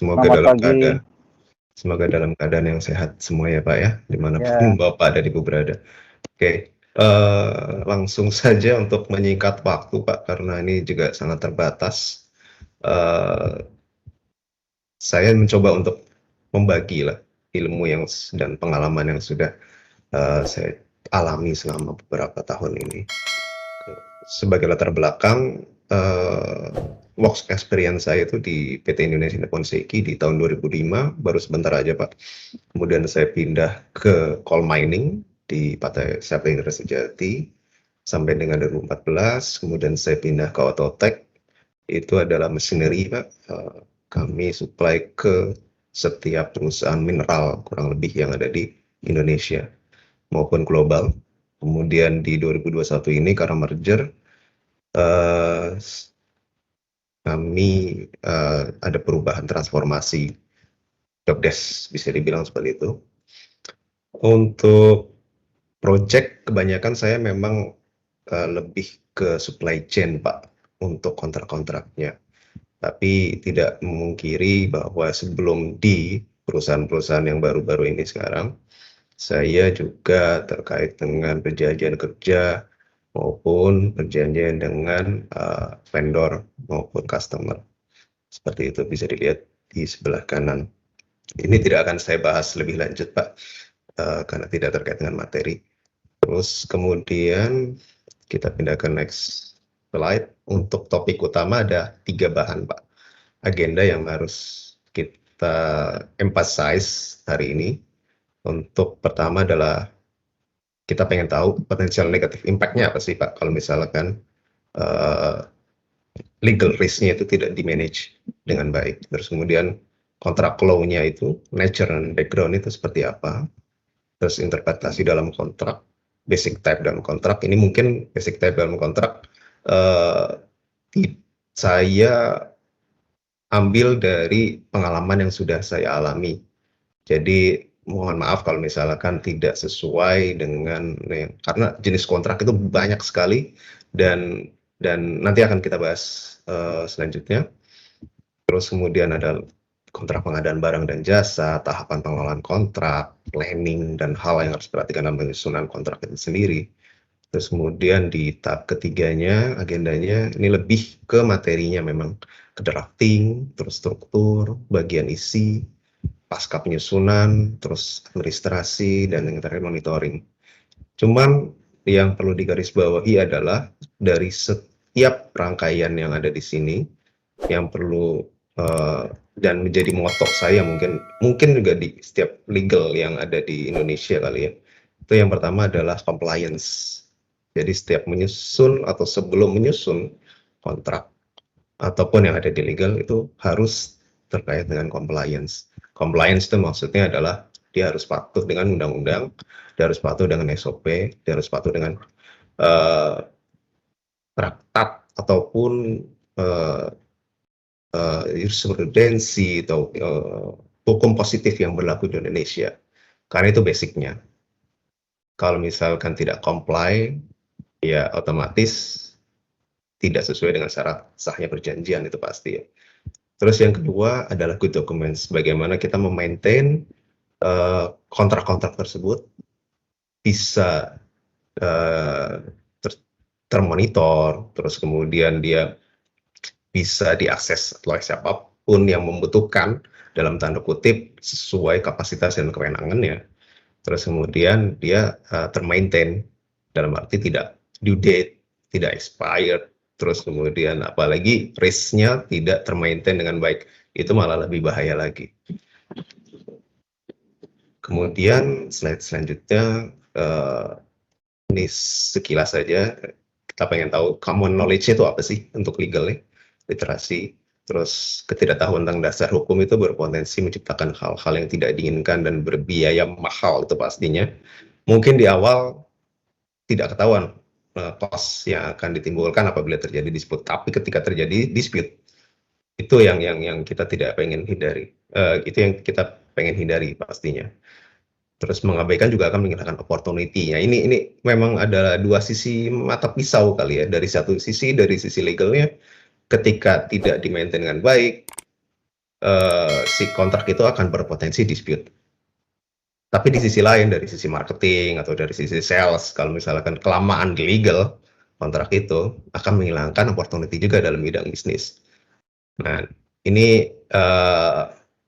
Semoga Selamat dalam pagi. keadaan semoga dalam keadaan yang sehat semua ya Pak ya, dimanapun Ya, Bapak dan Ibu berada. Oke, langsung saja untuk menyingkat waktu Pak, karena ini juga sangat terbatas. Eh, saya mencoba untuk membagi lah ilmu yang dan pengalaman yang sudah saya alami selama beberapa tahun ini. Sebagai latar belakang, work experience saya itu di PT Indonesia Nippon Seiki di tahun 2005, baru sebentar aja Pak. Kemudian saya pindah ke coal mining di Partai Sapling Sejati sampai dengan 2014. Kemudian saya pindah ke Autotech, itu adalah machinery Pak. Kami supply ke setiap perusahaan mineral kurang lebih yang ada di Indonesia maupun global. Kemudian di 2021 ini karena merger, kami ada perubahan transformasi job desk, bisa dibilang seperti itu. Untuk project kebanyakan saya memang lebih ke supply chain Pak untuk kontrak-kontraknya. Tapi tidak memungkiri bahwa sebelum di perusahaan-perusahaan yang baru-baru ini sekarang, saya juga terkait dengan perjanjian kerja maupun perjanjian dengan vendor maupun customer. Seperti itu bisa dilihat di sebelah kanan. Ini tidak akan saya bahas lebih lanjut Pak, karena tidak terkait dengan materi. Terus kemudian kita pindah ke next slide. Untuk topik utama ada 3 bahan Pak, agenda yang harus kita emphasize hari ini. Untuk pertama adalah kita pengen tahu potensial negatif impact-nya apa sih Pak, kalau misalkan legal risk-nya itu tidak di-manage dengan baik. Terus kemudian kontrak law-nya itu, nature dan background itu seperti apa. Terus interpretasi dalam kontrak, basic type dalam kontrak. Ini mungkin basic type dalam kontrak saya ambil dari pengalaman yang sudah saya alami. Jadi mohon maaf kalau misalkan tidak sesuai dengan, karena jenis kontrak itu banyak sekali dan nanti akan kita bahas selanjutnya. Terus kemudian ada kontrak pengadaan barang dan jasa, tahapan pengelolaan kontrak, planning, dan hal yang harus diperhatikan dalam penyusunan kontrak itu sendiri. Terus kemudian di tahap ketiganya, agendanya ini lebih ke materinya memang, ke drafting, terus struktur, bagian isi, pasca penyusunan, terus administrasi, dan yang terakhir monitoring. Cuman yang perlu digarisbawahi adalah dari setiap rangkaian yang ada di sini, yang perlu dan menjadi moto saya mungkin juga di setiap legal yang ada di Indonesia kali ya. Itu yang pertama adalah compliance. Jadi setiap menyusun atau sebelum menyusun kontrak ataupun yang ada di legal itu harus terkait dengan compliance. Compliance itu maksudnya adalah dia harus patuh dengan undang-undang, dia harus patuh dengan SOP, dia harus patuh dengan traktat ataupun jurisprudensi atau hukum positif yang berlaku di Indonesia. Karena itu basicnya. Kalau misalkan tidak comply, ya otomatis tidak sesuai dengan syarat sahnya perjanjian, itu pasti ya. Terus yang kedua adalah good documents. Bagaimana kita memaintain kontrak-kontrak tersebut bisa termonitor, terus kemudian dia bisa diakses oleh siapapun yang membutuhkan dalam tanda kutip sesuai kapasitas dan kewenangannya. Terus kemudian dia termaintain dalam arti tidak due date, tidak expired, terus kemudian apalagi risk-nya tidak termaintain dengan baik, itu malah lebih bahaya lagi. Kemudian slide selanjutnya, ini sekilas saja, kita pengen tahu common knowledge-nya itu apa sih untuk legalnya, literasi. Terus ketidaktahuan tentang dasar hukum itu berpotensi menciptakan hal-hal yang tidak diinginkan dan berbiaya mahal, itu pastinya. Mungkin di awal tidak ketahuan cost yang akan ditimbulkan apabila terjadi dispute, tapi ketika terjadi dispute itu yang kita tidak pengen hindari, itu yang kita pengen hindari pastinya. Terus mengabaikan juga akan menghilangkan opportunity-nya. Ini memang ada dua sisi mata pisau kali ya. Dari satu sisi, dari sisi legalnya, ketika tidak di-maintain dengan baik, si kontrak itu akan berpotensi dispute. Tapi di sisi lain, dari sisi marketing atau dari sisi sales, kalau misalkan kelamaan di legal, kontrak itu akan menghilangkan opportunity juga dalam bidang bisnis. Nah, ini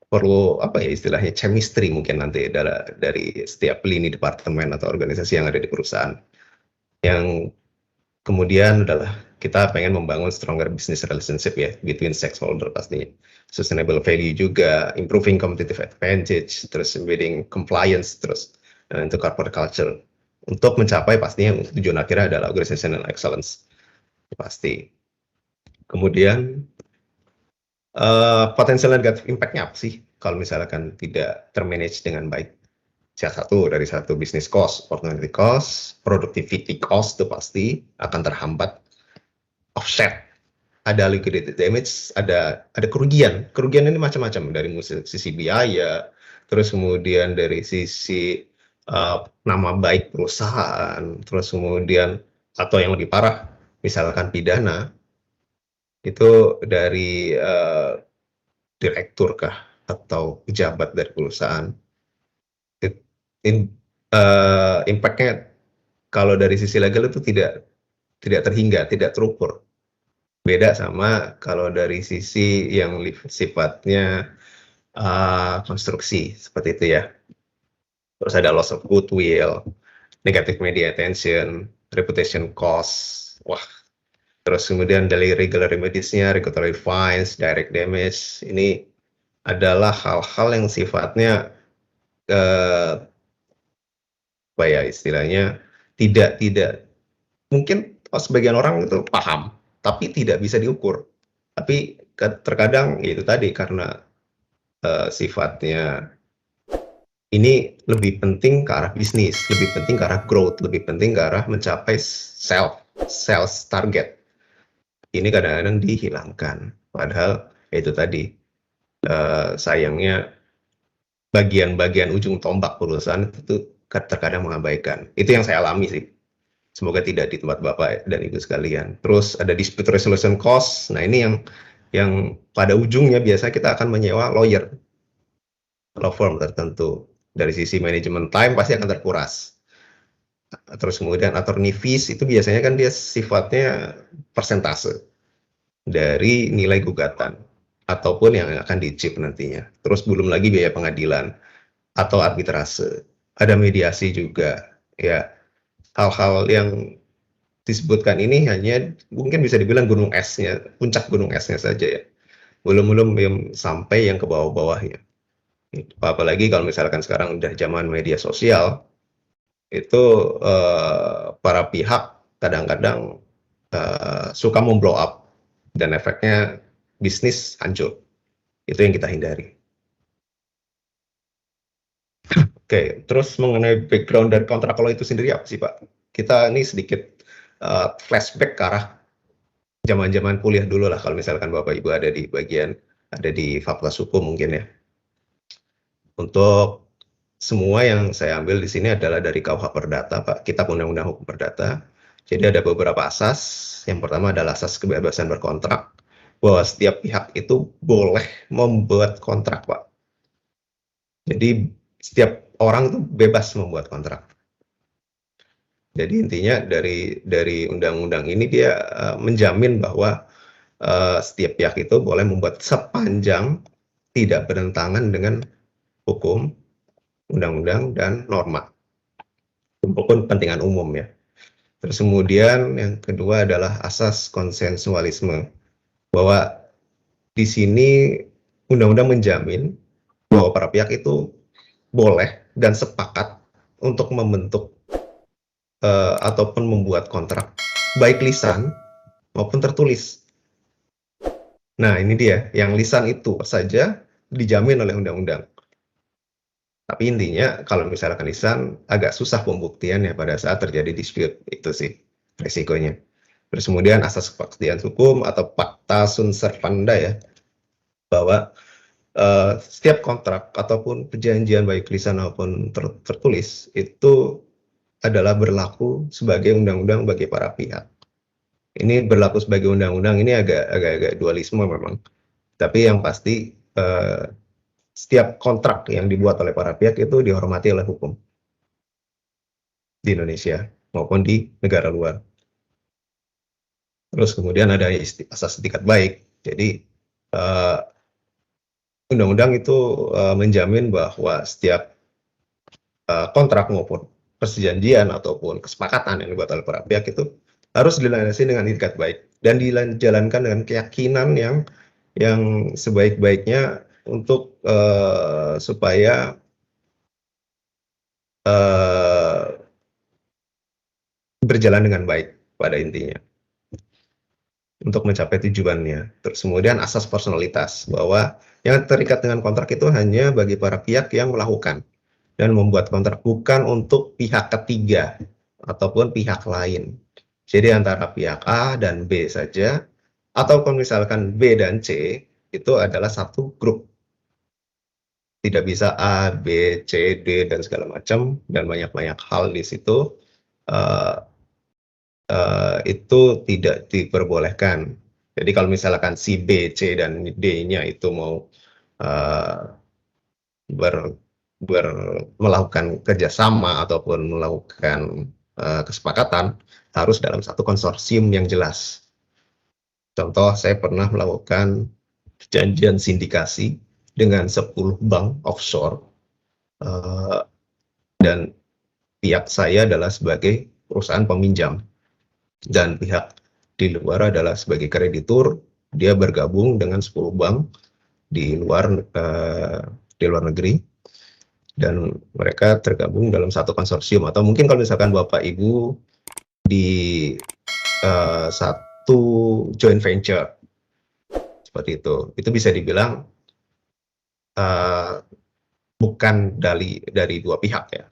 perlu apa ya istilahnya chemistry mungkin nanti dari setiap lini departemen atau organisasi yang ada di perusahaan. Yang kemudian adalah kita pengen membangun stronger business relationship ya between stakeholder pastinya. Sustainable value juga, improving competitive advantage, terus embedding compliance, terus untuk corporate culture. Untuk mencapai pastinya tujuan akhirnya adalah organizational excellence. Pasti. Kemudian potensial negative impact-nya apa sih kalau misalkan tidak termanage dengan baik? Dari satu business cost, opportunity cost, productivity cost itu pasti akan terhambat, offset, ada liquidity damage, ada kerugian. Kerugian ini macam-macam dari sisi biaya, terus kemudian dari sisi nama baik perusahaan, terus kemudian atau yang lebih parah, misalkan pidana, itu dari direktur kah atau pejabat dari perusahaan. Impact-nya kalau dari sisi legal itu tidak terhingga, tidak terukur. Beda sama kalau dari sisi yang sifatnya konstruksi seperti itu ya. Terus ada loss of goodwill, negative media attention, reputation cost, wah. Terus kemudian dari regular remedies-nya, regulatory fines, direct damage, ini adalah hal-hal yang sifatnya apa ya istilahnya tidak mungkin sebagian orang itu paham, tapi tidak bisa diukur. Tapi terkadang itu tadi karena sifatnya ini lebih penting ke arah bisnis, lebih penting ke arah growth, lebih penting ke arah mencapai sales target. Ini kadang-kadang dihilangkan. Padahal itu tadi sayangnya bagian-bagian ujung tombak perusahaan itu terkadang mengabaikan. Itu yang saya alami sih. Semoga tidak di tempat Bapak dan Ibu sekalian. Terus ada dispute resolution cost. Nah, ini yang pada ujungnya biasa kita akan menyewa lawyer, law firm tertentu. Dari sisi manajemen time pasti akan terkuras. Terus kemudian attorney fees itu biasanya kan dia sifatnya persentase dari nilai gugatan ataupun yang akan dicip nantinya. Terus belum lagi biaya pengadilan atau arbitrase. Ada mediasi juga. Ya, hal-hal yang disebutkan ini hanya mungkin bisa dibilang gunung esnya, puncak gunung esnya saja ya. Belum sampai yang ke bawah-bawahnya. Apalagi kalau misalkan sekarang udah zaman media sosial, itu para pihak kadang-kadang suka memblow up dan efeknya bisnis hancur. Itu yang kita hindari. Oke, terus mengenai background dari kontrak law itu sendiri apa sih Pak? Kita ini sedikit flashback ke arah zaman-zaman kuliah dulu lah kalau misalkan Bapak Ibu ada di Fakultas Hukum mungkin ya. Untuk semua yang saya ambil di sini adalah dari KUH Perdata, Pak. Kitab Undang-Undang Hukum Perdata. Jadi ada beberapa asas. Yang pertama adalah asas kebebasan berkontrak, bahwa setiap pihak itu boleh membuat kontrak, Pak. Jadi setiap orang itu bebas membuat kontrak. Jadi intinya dari undang-undang ini dia menjamin bahwa setiap pihak itu boleh membuat sepanjang tidak bertentangan dengan hukum, undang-undang, dan norma, maupun kepentingan umum ya. Terus kemudian yang kedua adalah asas konsensualisme, bahwa di sini undang-undang menjamin bahwa para pihak itu boleh dan sepakat untuk membentuk ataupun membuat kontrak, baik lisan maupun tertulis. Nah, ini dia, yang lisan itu saja dijamin oleh undang-undang. Tapi intinya, kalau misalkan lisan, agak susah pembuktiannya pada saat terjadi dispute. Itu sih resikonya. Terus kemudian asas kepastian hukum atau pacta sunt servanda ya, bahwa setiap kontrak ataupun perjanjian baik lisan maupun tertulis itu adalah berlaku sebagai undang-undang bagi para pihak. Ini berlaku sebagai undang-undang ini agak dualisme memang. Tapi yang pasti setiap kontrak yang dibuat oleh para pihak itu dihormati oleh hukum di Indonesia maupun di negara luar. Terus kemudian ada asas itikat baik. Jadi undang-undang itu menjamin bahwa setiap kontrak maupun perjanjian ataupun kesepakatan yang dibuat oleh para pihak itu harus dilandasi dengan itikat baik dan dijalankan dengan keyakinan yang sebaik-baiknya untuk supaya berjalan dengan baik pada intinya untuk mencapai tujuannya. Terus kemudian asas personalitas bahwa yang terikat dengan kontrak itu hanya bagi para pihak yang melakukan dan membuat kontrak, bukan untuk pihak ketiga ataupun pihak lain. Jadi antara pihak A dan B saja, ataupun misalkan B dan C itu adalah satu grup. Tidak bisa A, B, C, D, dan segala macam, dan banyak-banyak hal di situ, itu tidak diperbolehkan. Jadi kalau misalkan si B, C, dan D-nya itu mau melakukan kerjasama ataupun melakukan kesepakatan, harus dalam satu konsorsium yang jelas. Contoh, saya pernah melakukan perjanjian sindikasi dengan 10 bank offshore, dan pihak saya adalah sebagai perusahaan peminjam, dan pihak di luar adalah sebagai kreditur. Dia bergabung dengan 10 bank di luar negeri, dan mereka tergabung dalam satu konsorsium. Atau mungkin kalau misalkan Bapak Ibu di satu joint venture seperti itu bisa dibilang bukan dari dua pihak ya,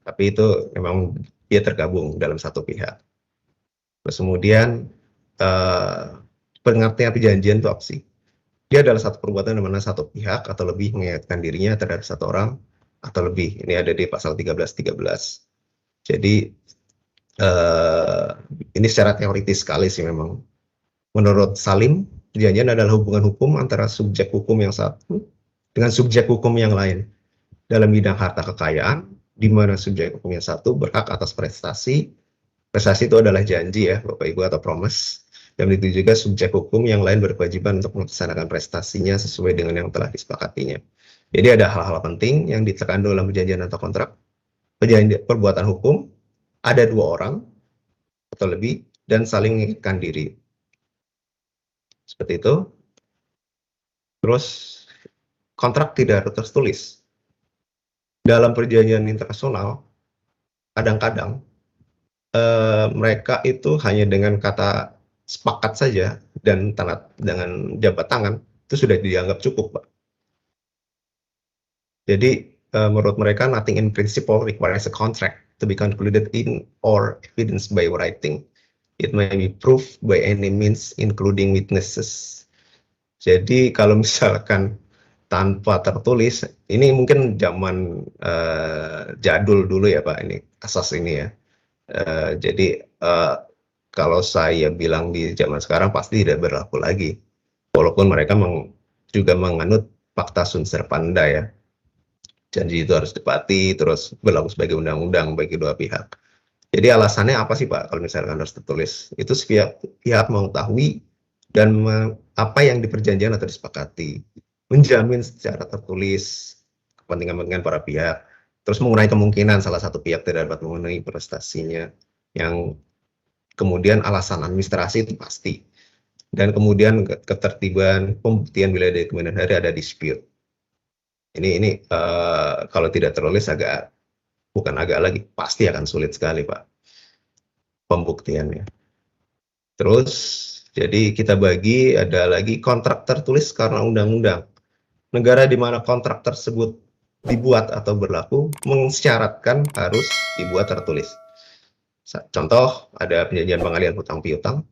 tapi itu memang dia tergabung dalam satu pihak. Terus kemudian pengertian perjanjian itu apa sih? Dia adalah satu perbuatan di mana satu pihak atau lebih mengingatkan dirinya terhadap satu orang atau lebih. Ini ada di pasal 1313. Jadi ini secara teoritis sekali sih memang. Menurut Salim, perjanjian adalah hubungan hukum antara subjek hukum yang satu dengan subjek hukum yang lain dalam bidang harta kekayaan, di mana subjek hukum yang satu berhak atas prestasi. Prestasi itu adalah janji ya, Bapak Ibu, atau promise. Dan itu juga subjek hukum yang lain berkewajiban untuk melaksanakan prestasinya sesuai dengan yang telah disepakatinya. Jadi ada hal-hal penting yang terkandung dalam perjanjian atau kontrak. Perbuatan hukum, ada dua orang atau lebih, dan saling mengikat diri. Seperti itu. Terus, kontrak tidak harus tertulis. Dalam perjanjian internasional, kadang-kadang mereka itu hanya dengan kata sepakat saja dan dengan jabat tangan itu sudah dianggap cukup, Pak. Jadi menurut mereka nothing in principle requires a contract to be concluded in or evidenced by writing. It may be proved by any means including witnesses. Jadi kalau misalkan tanpa tertulis, ini mungkin zaman jadul dulu ya Pak, ini asas ini ya. Jadi kalau saya bilang di zaman sekarang pasti tidak berlaku lagi, walaupun mereka juga menganut fakta sunt serpanda ya, janji itu harus ditepati, terus berlaku sebagai undang-undang bagi dua pihak. Jadi alasannya apa sih Pak kalau misalkan harus tertulis? Itu setiap pihak mengetahui dan apa yang diperjanjikan atau disepakati, menjamin secara tertulis kepentingan para pihak, terus mengurangi kemungkinan salah satu pihak tidak dapat memenuhi prestasinya, yang kemudian alasan administrasi itu pasti, dan kemudian ketertiban pembuktian bila di kemudian hari ada dispute. Ini kalau tidak tertulis bukan agak lagi, pasti akan sulit sekali Pak pembuktiannya. Terus jadi kita bagi, ada lagi kontrak tertulis karena undang-undang. Negara di mana kontrak tersebut dibuat atau berlaku mensyaratkan harus dibuat tertulis. Contoh, ada perjanjian pengalihan hutang piutang,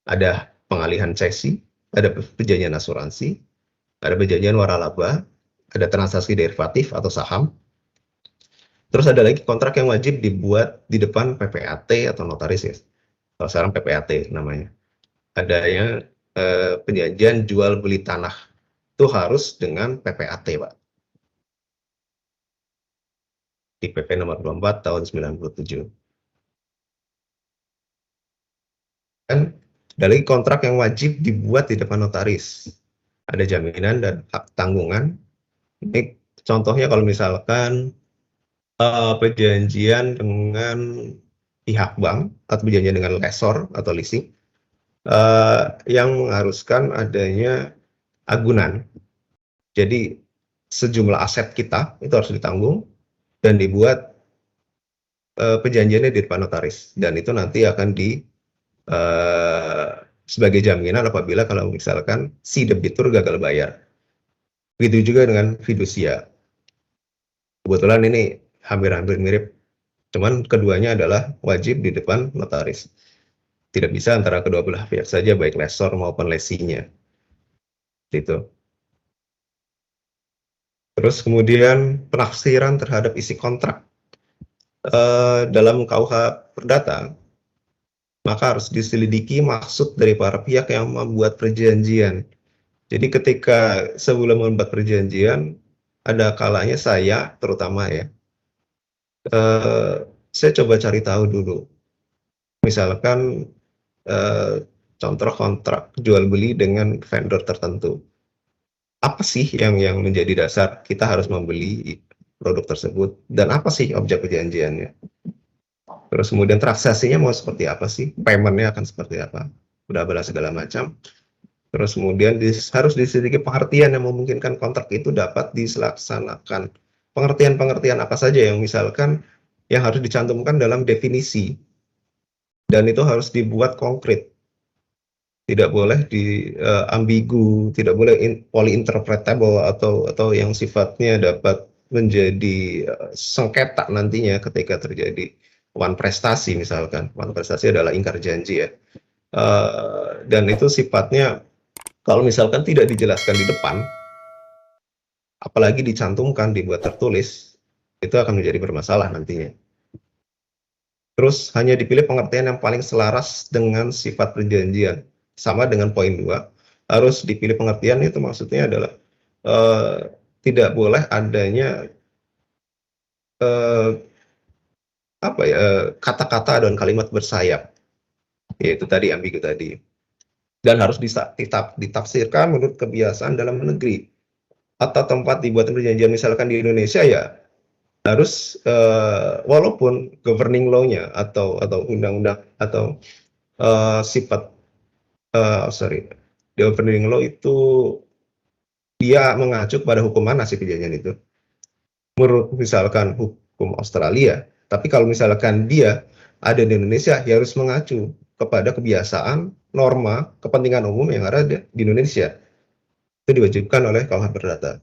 ada pengalihan cesi, ada perjanjian asuransi, ada perjanjian waralaba, ada transaksi derivatif atau saham. Terus ada lagi kontrak yang wajib dibuat di depan PPAT atau notaris ya. Kalau sekarang PPAT namanya. Adanya perjanjian jual beli tanah. itu harus dengan PPAT, Pak. Di PP nomor 24 tahun 97. Dan dari kontrak yang wajib dibuat di depan notaris. Ada jaminan dan hak tanggungan. Ini contohnya kalau misalkan perjanjian dengan pihak bank atau perjanjian dengan lessor atau leasing yang mengharuskan adanya agunan. Jadi sejumlah aset kita itu harus ditanggung dan dibuat perjanjiannya di depan notaris, dan itu nanti akan sebagai jaminan apabila kalau misalkan si debitur gagal bayar. Begitu juga dengan fidusia. Kebetulan ini hampir-hampir mirip, cuman keduanya adalah wajib di depan notaris. Tidak bisa antara kedua belah pihak saja, baik lessor maupun lesinya. Itu. Terus kemudian penafsiran terhadap isi kontrak. Dalam KUH Perdata, maka harus diselidiki maksud dari para pihak yang membuat perjanjian. Jadi ketika sebelum membuat perjanjian, ada kalanya saya terutama ya, saya coba cari tahu dulu. Misalkan contoh kontrak jual beli dengan vendor tertentu. Apa sih yang menjadi dasar kita harus membeli produk tersebut, dan apa sih objek perjanjiannya? Terus kemudian transaksinya mau seperti apa sih? Payment-nya akan seperti apa? Bla-bla segala macam. Terus kemudian harus diselidiki pengertian yang memungkinkan kontrak itu dapat dilaksanakan. Pengertian-pengertian apa saja yang misalkan yang harus dicantumkan dalam definisi. Dan itu harus dibuat konkret. Tidak boleh ambigu, tidak boleh polyinterpretable atau yang sifatnya dapat menjadi sengketa nantinya ketika terjadi wan prestasi misalkan. Wan prestasi adalah ingkar janji ya. Dan itu sifatnya kalau misalkan tidak dijelaskan di depan, apalagi dicantumkan, dibuat tertulis, itu akan menjadi bermasalah nantinya. Terus hanya dipilih pengertian yang paling selaras dengan sifat perjanjian. Sama dengan poin 2, harus dipilih pengertian itu maksudnya adalah tidak boleh adanya kata-kata dan kalimat bersayap, yaitu tadi ambigu tadi. Dan harus ditafsirkan menurut kebiasaan dalam negeri atau tempat dibuat perjanjian. Misalkan di Indonesia ya harus walaupun governing law-nya atau undang-undang atau sifat governing law itu dia mengacu pada hukuman hasil perjanjian itu. Menurut misalkan hukum Australia, tapi kalau misalkan dia ada di Indonesia, dia harus mengacu kepada kebiasaan, norma, kepentingan umum yang ada di Indonesia. Itu diwajibkan oleh KUH Perdata.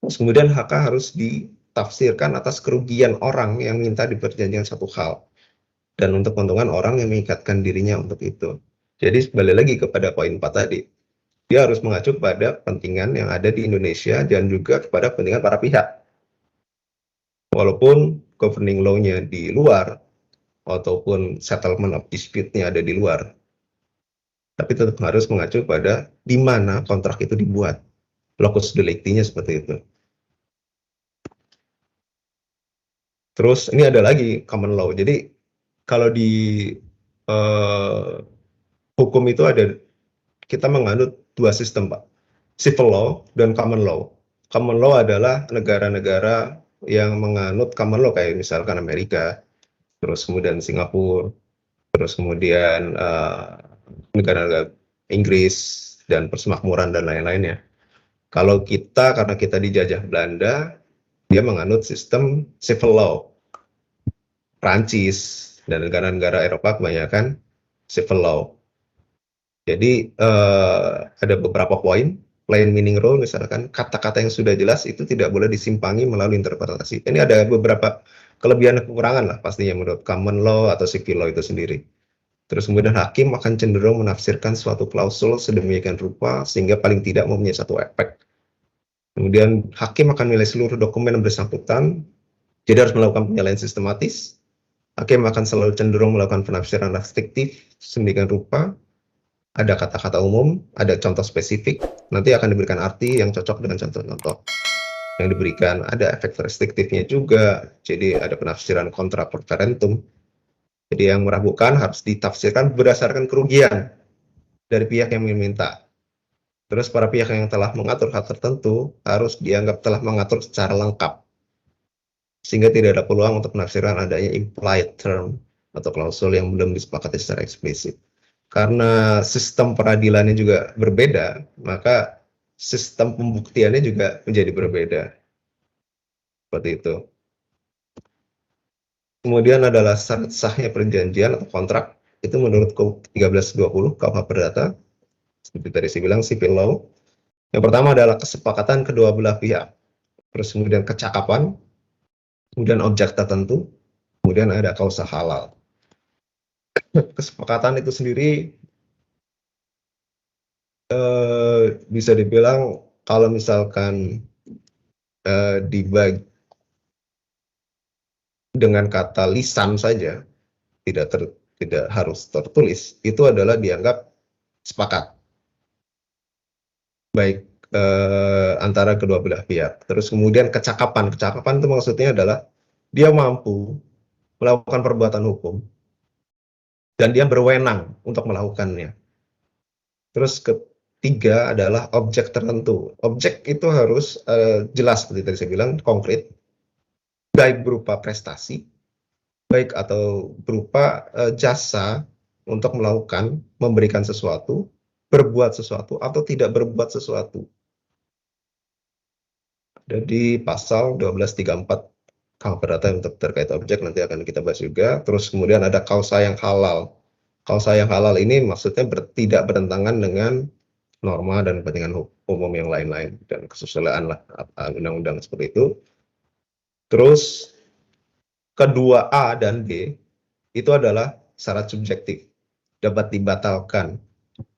Terus kemudian HK harus ditafsirkan atas kerugian orang yang minta diperjanjikan satu hal, dan untuk keuntungan orang yang mengikatkan dirinya untuk itu. Jadi kembali lagi kepada poin 4 tadi, dia harus mengacu pada kepentingan yang ada di Indonesia dan juga kepada kepentingan para pihak. Walaupun governing law-nya di luar, ataupun settlement of dispute-nya ada di luar, tapi tetap harus mengacu pada di mana kontrak itu dibuat. Locus delicti-nya seperti itu. Terus ini ada lagi common law. Jadi kalau di hukum itu ada, kita menganut dua sistem, Pak. Civil law dan common law. Common law adalah negara-negara yang menganut common law, kayak misalkan Amerika, terus kemudian Singapura, terus kemudian negara-negara Inggris dan persemakmuran dan lain-lainnya. Kalau kita, karena kita dijajah Belanda, dia menganut sistem civil law. Prancis dan negara-negara Eropa kebanyakan civil law. Jadi ada beberapa poin, plain meaning rule misalkan, kata-kata yang sudah jelas itu tidak boleh disimpangi melalui interpretasi. Ini ada beberapa kelebihan dan kekurangan lah pastinya menurut common law atau civil law itu sendiri. Terus kemudian hakim akan cenderung menafsirkan suatu klausul sedemikian rupa sehingga paling tidak mempunyai satu efek. Kemudian hakim akan menilai seluruh dokumen yang bersangkutan, jadi harus melakukan penilaian sistematis. Hakim akan selalu cenderung melakukan penafsiran restriktif sedemikian rupa ada kata-kata umum, ada contoh spesifik, nanti akan diberikan arti yang cocok dengan contoh-contoh yang diberikan. Ada efek restriktifnya juga, jadi ada penafsiran kontra preferentum. Jadi yang meragukan harus ditafsirkan berdasarkan kerugian dari pihak yang meminta. Terus para pihak yang telah mengatur hal tertentu harus dianggap telah mengatur secara lengkap, sehingga tidak ada peluang untuk penafsiran adanya implied term atau klausul yang belum disepakati secara eksplisit. Karena sistem peradilannya juga berbeda, maka sistem pembuktiannya juga menjadi berbeda. Seperti itu. Kemudian adalah syarat sahnya perjanjian atau kontrak. Itu menurut 1320 KUH Perdata. Seperti tadi saya bilang, civil law. Yang pertama adalah kesepakatan kedua belah pihak. Terus kemudian kecakapan, kemudian objek tertentu, kemudian ada kausa halal. Kesepakatan itu sendiri bisa dibilang kalau misalkan dibagi dengan kata lisan saja, tidak harus tertulis, itu adalah dianggap sepakat, baik antara kedua belah pihak. Terus kemudian kecakapan itu maksudnya adalah dia mampu melakukan perbuatan hukum dan dia berwenang untuk melakukannya. Terus ketiga adalah objek tertentu. Objek itu harus jelas, seperti tadi saya bilang, konkret, baik berupa prestasi, baik atau berupa jasa untuk melakukan, memberikan sesuatu, berbuat sesuatu, atau tidak berbuat sesuatu. Jadi pasal 1234 KUH Perdata yang terkait objek nanti akan kita bahas juga. Terus kemudian ada kausa yang halal. Kausa yang halal ini maksudnya tidak bertentangan dengan norma dan kepentingan umum yang lain-lain dan kesusilaan lah undang-undang seperti itu. Terus kedua A dan B itu adalah syarat subjektif, dapat dibatalkan.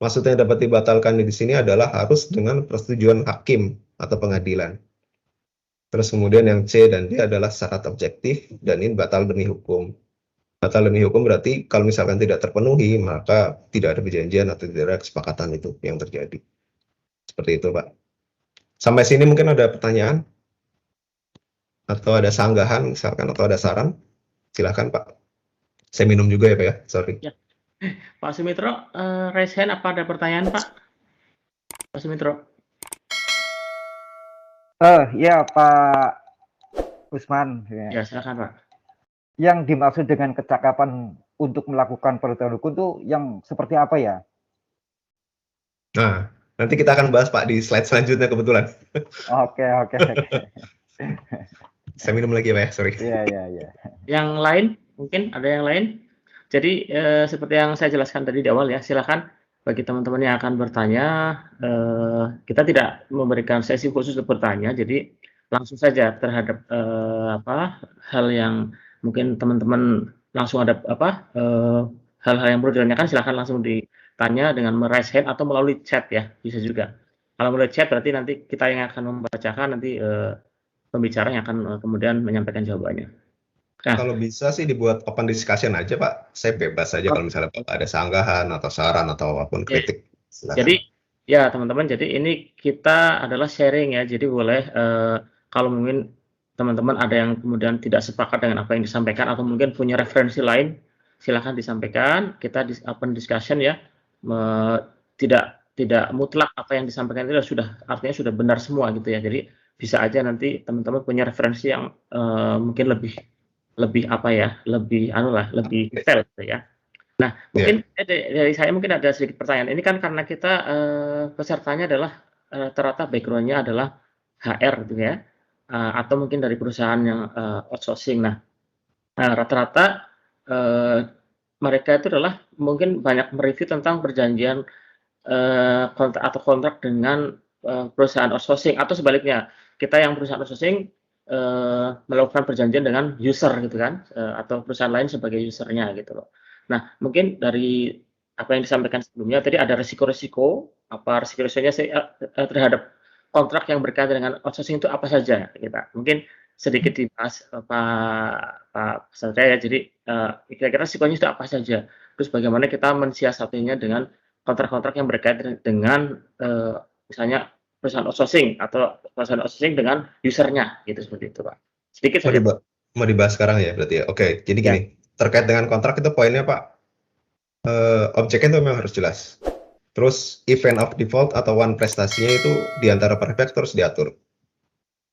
Maksudnya dapat dibatalkan di sini adalah harus dengan persetujuan hakim atau pengadilan. Terus kemudian yang C dan D adalah syarat objektif dan ini batal demi hukum. Batal demi hukum berarti kalau misalkan tidak terpenuhi maka tidak ada perjanjian atau tidak ada kesepakatan itu yang terjadi. Seperti itu, Pak. Sampai sini mungkin ada pertanyaan atau ada sanggahan misalkan atau ada saran. Silakan, Pak. Saya minum juga ya, Pak ya. Sorry. Ya. Pak Sumitro, raise hand, apa ada pertanyaan, Pak? Pak Sumitro. Ya, Pak Usman. Ya, silakan, Pak. Yang dimaksud dengan kecakapan untuk melakukan perbuatan hukum itu yang seperti apa ya? Nah, nanti kita akan bahas, Pak, di slide selanjutnya kebetulan. Oke. Saya minum lagi, Pak ya. Sorry. Iya. Yang lain, mungkin ada yang lain? Jadi, seperti yang saya jelaskan tadi di awal ya, silakan bagi teman-teman yang akan bertanya, kita tidak memberikan sesi khusus untuk bertanya, jadi langsung saja terhadap hal yang mungkin teman-teman langsung ada hal-hal yang perlu ditanyakan, silakan langsung ditanya dengan raise hand atau melalui chat ya, bisa juga. Kalau melalui chat berarti nanti kita yang akan membacakan, nanti pembicara yang akan kemudian menyampaikan jawabannya. Nah, kalau bisa sih dibuat open discussion aja, Pak. Saya bebas saja kalau misalnya ada sanggahan atau saran atau apapun kritik. Silakan. Jadi ya teman-teman, jadi ini kita adalah sharing ya. Jadi boleh kalau mungkin teman-teman ada yang kemudian tidak sepakat dengan apa yang disampaikan atau mungkin punya referensi lain, silakan disampaikan. Kita open discussion ya. Tidak mutlak apa yang disampaikan itu artinya sudah benar semua gitu ya. Jadi bisa aja nanti teman-teman punya referensi yang mungkin lebih detail gitu ya. Nah, mungkin dari saya mungkin ada sedikit pertanyaan. Ini kan karena kita pesertanya adalah rata-rata background-nya adalah HR gitu ya, atau mungkin dari perusahaan yang outsourcing. Nah, rata-rata mereka itu adalah mungkin banyak mereview tentang perjanjian kontrak dengan perusahaan outsourcing atau sebaliknya, kita yang perusahaan outsourcing melakukan perjanjian dengan user gitu kan, atau perusahaan lain sebagai usernya gitu loh. Nah, mungkin dari apa yang disampaikan sebelumnya tadi ada resiko-resikonya terhadap kontrak yang berkaitan dengan outsourcing itu apa saja kita. Mungkin sedikit dibahas Pak Satria ya. Jadi kira-kira resikonya itu apa saja. Terus bagaimana kita mensiasatinya dengan kontrak-kontrak yang berkaitan dengan misalnya perusahaan outsourcing atau perusahaan outsourcing dengan usernya gitu, seperti itu Pak. Sedikit saja. Mau dibahas sekarang ya berarti ya. Oke, jadi gini, terkait dengan kontrak itu poinnya Pak, objeknya itu memang harus jelas. Terus event of default atau one prestasinya itu di antara para pihak terus diatur.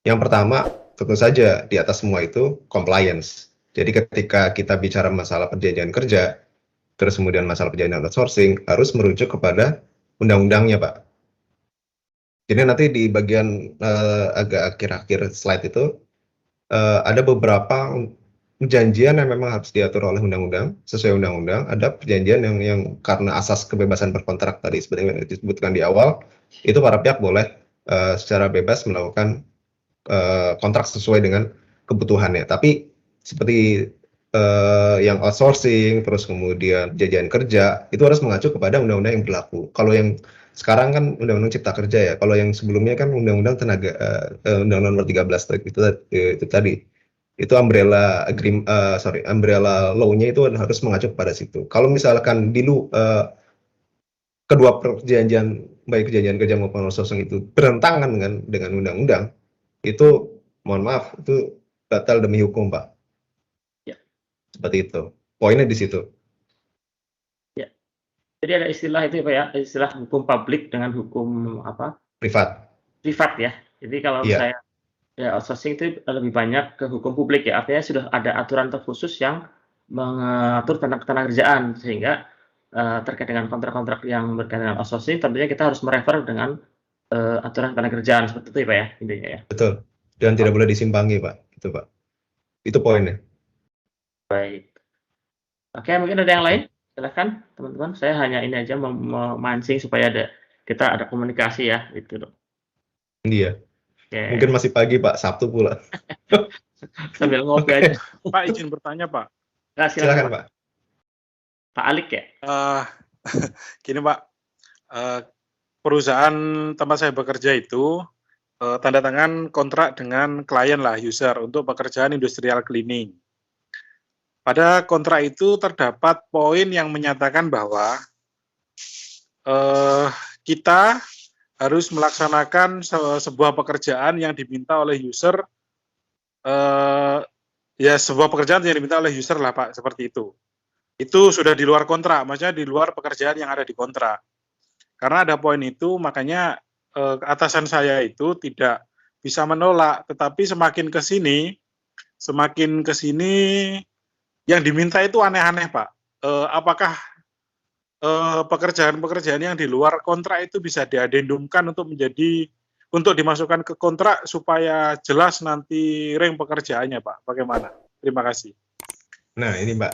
Yang pertama, tentu saja di atas semua itu compliance. Jadi ketika kita bicara masalah perjanjian kerja, terus kemudian masalah perjanjian outsourcing, harus merujuk kepada undang-undangnya, Pak. Jadi nanti di bagian agak akhir-akhir slide itu, ada beberapa perjanjian yang memang harus diatur oleh undang-undang, sesuai undang-undang. Ada perjanjian yang karena asas kebebasan berkontrak tadi seperti yang disebutkan di awal, itu para pihak boleh secara bebas melakukan kontrak sesuai dengan kebutuhannya. Tapi seperti yang outsourcing, terus kemudian perjanjian kerja, itu harus mengacu kepada undang-undang yang berlaku. Kalau yang sekarang kan Undang-Undang Cipta Kerja ya. Kalau yang sebelumnya kan Undang-Undang Tenaga, Undang-Undang Nomor 13 itu tadi. Itu umbrella umbrella law-nya itu harus mengacu kepada situ. Kalau misalkan kedua perjanjian, baik perjanjian kerja maupun outsourcing itu bertentangan dengan undang-undang, itu mohon maaf, itu batal demi hukum, Pak. Ya. Seperti itu. Poinnya di situ. Ya. Jadi ada istilah itu Pak ya, istilah hukum publik dengan hukum apa? Privat. Privat ya. Jadi kalau saya outsourcing itu lebih banyak ke hukum publik ya. Artinya sudah ada aturan terkhusus yang mengatur tentang ketenagakerjaan, sehingga terkait dengan kontrak-kontrak yang berkaitan dengan outsourcing, tentunya kita harus merefer dengan aturan ketenagakerjaan seperti itu ya Pak ya, intinya ya. Betul. Dan tidak boleh disimpangi Pak. Itu Pak. Itu poinnya. Baik. Oke, mungkin ada yang lain? Silahkan teman-teman. Saya hanya ini aja memancing supaya kita ada komunikasi ya, gitu loh. Iya. Mungkin masih pagi Pak, Sabtu pula. Sambil ngopi aja. Pak, izin bertanya Pak. Nah, silakan Pak. Pak Alik ya? Gini Pak, perusahaan tempat saya bekerja itu tanda tangan kontrak dengan klien lah, user, untuk pekerjaan industrial cleaning. Pada kontrak itu terdapat poin yang menyatakan bahwa kita harus melaksanakan sebuah pekerjaan yang diminta oleh user, ya sebuah pekerjaan yang diminta oleh user lah Pak, seperti itu. Itu sudah di luar kontrak, maksudnya di luar pekerjaan yang ada di kontrak. Karena ada poin itu, makanya atasan saya itu tidak bisa menolak, tetapi semakin ke sini yang diminta itu aneh-aneh Pak. Apakah pekerjaan-pekerjaan yang di luar kontrak itu bisa diadendumkan untuk dimasukkan ke kontrak supaya jelas nanti rank pekerjaannya Pak? Bagaimana? Terima kasih. Nah ini Mbak,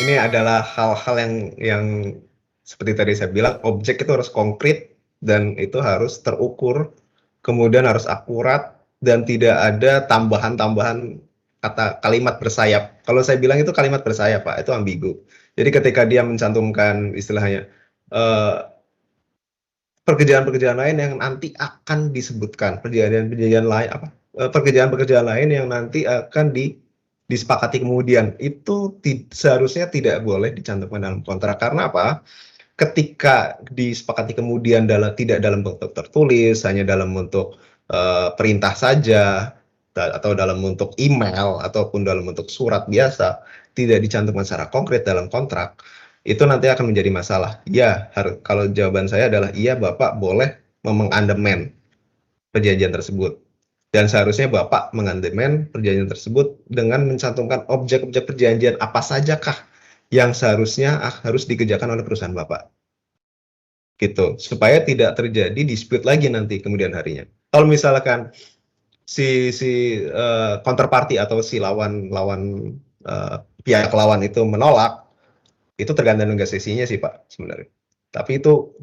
ini adalah hal-hal yang seperti tadi saya bilang, objek itu harus konkret dan itu harus terukur, kemudian harus akurat dan tidak ada tambahan-tambahan kata kalimat bersayap. Kalau saya bilang itu kalimat bersayap Pak, itu ambigu. Jadi ketika dia mencantumkan istilahnya pekerjaan-pekerjaan lain yang nanti akan disebutkan, pekerjaan-pekerjaan lain pekerjaan-pekerjaan lain yang nanti akan disepakati kemudian, itu seharusnya tidak boleh dicantumkan dalam kontrak. Karena apa? Ketika disepakati kemudian tidak dalam bentuk tertulis, hanya dalam bentuk perintah saja, atau dalam bentuk email, ataupun dalam bentuk surat biasa, tidak dicantumkan secara konkret dalam kontrak, itu nanti akan menjadi masalah. Ya, kalau jawaban saya adalah iya, Bapak boleh mengamandemen perjanjian tersebut. Dan seharusnya Bapak mengamandemen perjanjian tersebut dengan mencantumkan objek-objek perjanjian apa sajakah yang seharusnya harus dikerjakan oleh perusahaan Bapak. Gitu, supaya tidak terjadi dispute lagi nanti kemudian harinya. Kalau misalkan si counterparty atau si pihak lawan itu menolak, itu tergantung negosiasinya sih Pak sebenarnya. Tapi itu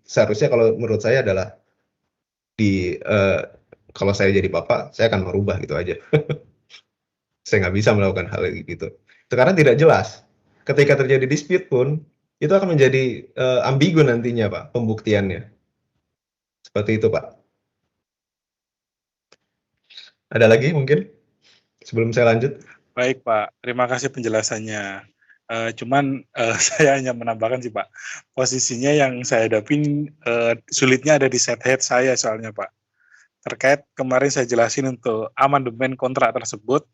seharusnya kalau menurut saya adalah kalau saya jadi Bapak, saya akan merubah gitu aja. Saya nggak bisa melakukan hal gitu. Karena tidak jelas. Ketika terjadi dispute pun, itu akan menjadi ambigu nantinya Pak, pembuktiannya. Seperti itu Pak. Ada lagi mungkin? Sebelum saya lanjut. Baik Pak, terima kasih penjelasannya. Cuman saya hanya menambahkan sih Pak, posisinya yang saya hadapin sulitnya ada di set head saya soalnya Pak. Terkait kemarin saya jelasin untuk amandemen kontrak tersebut,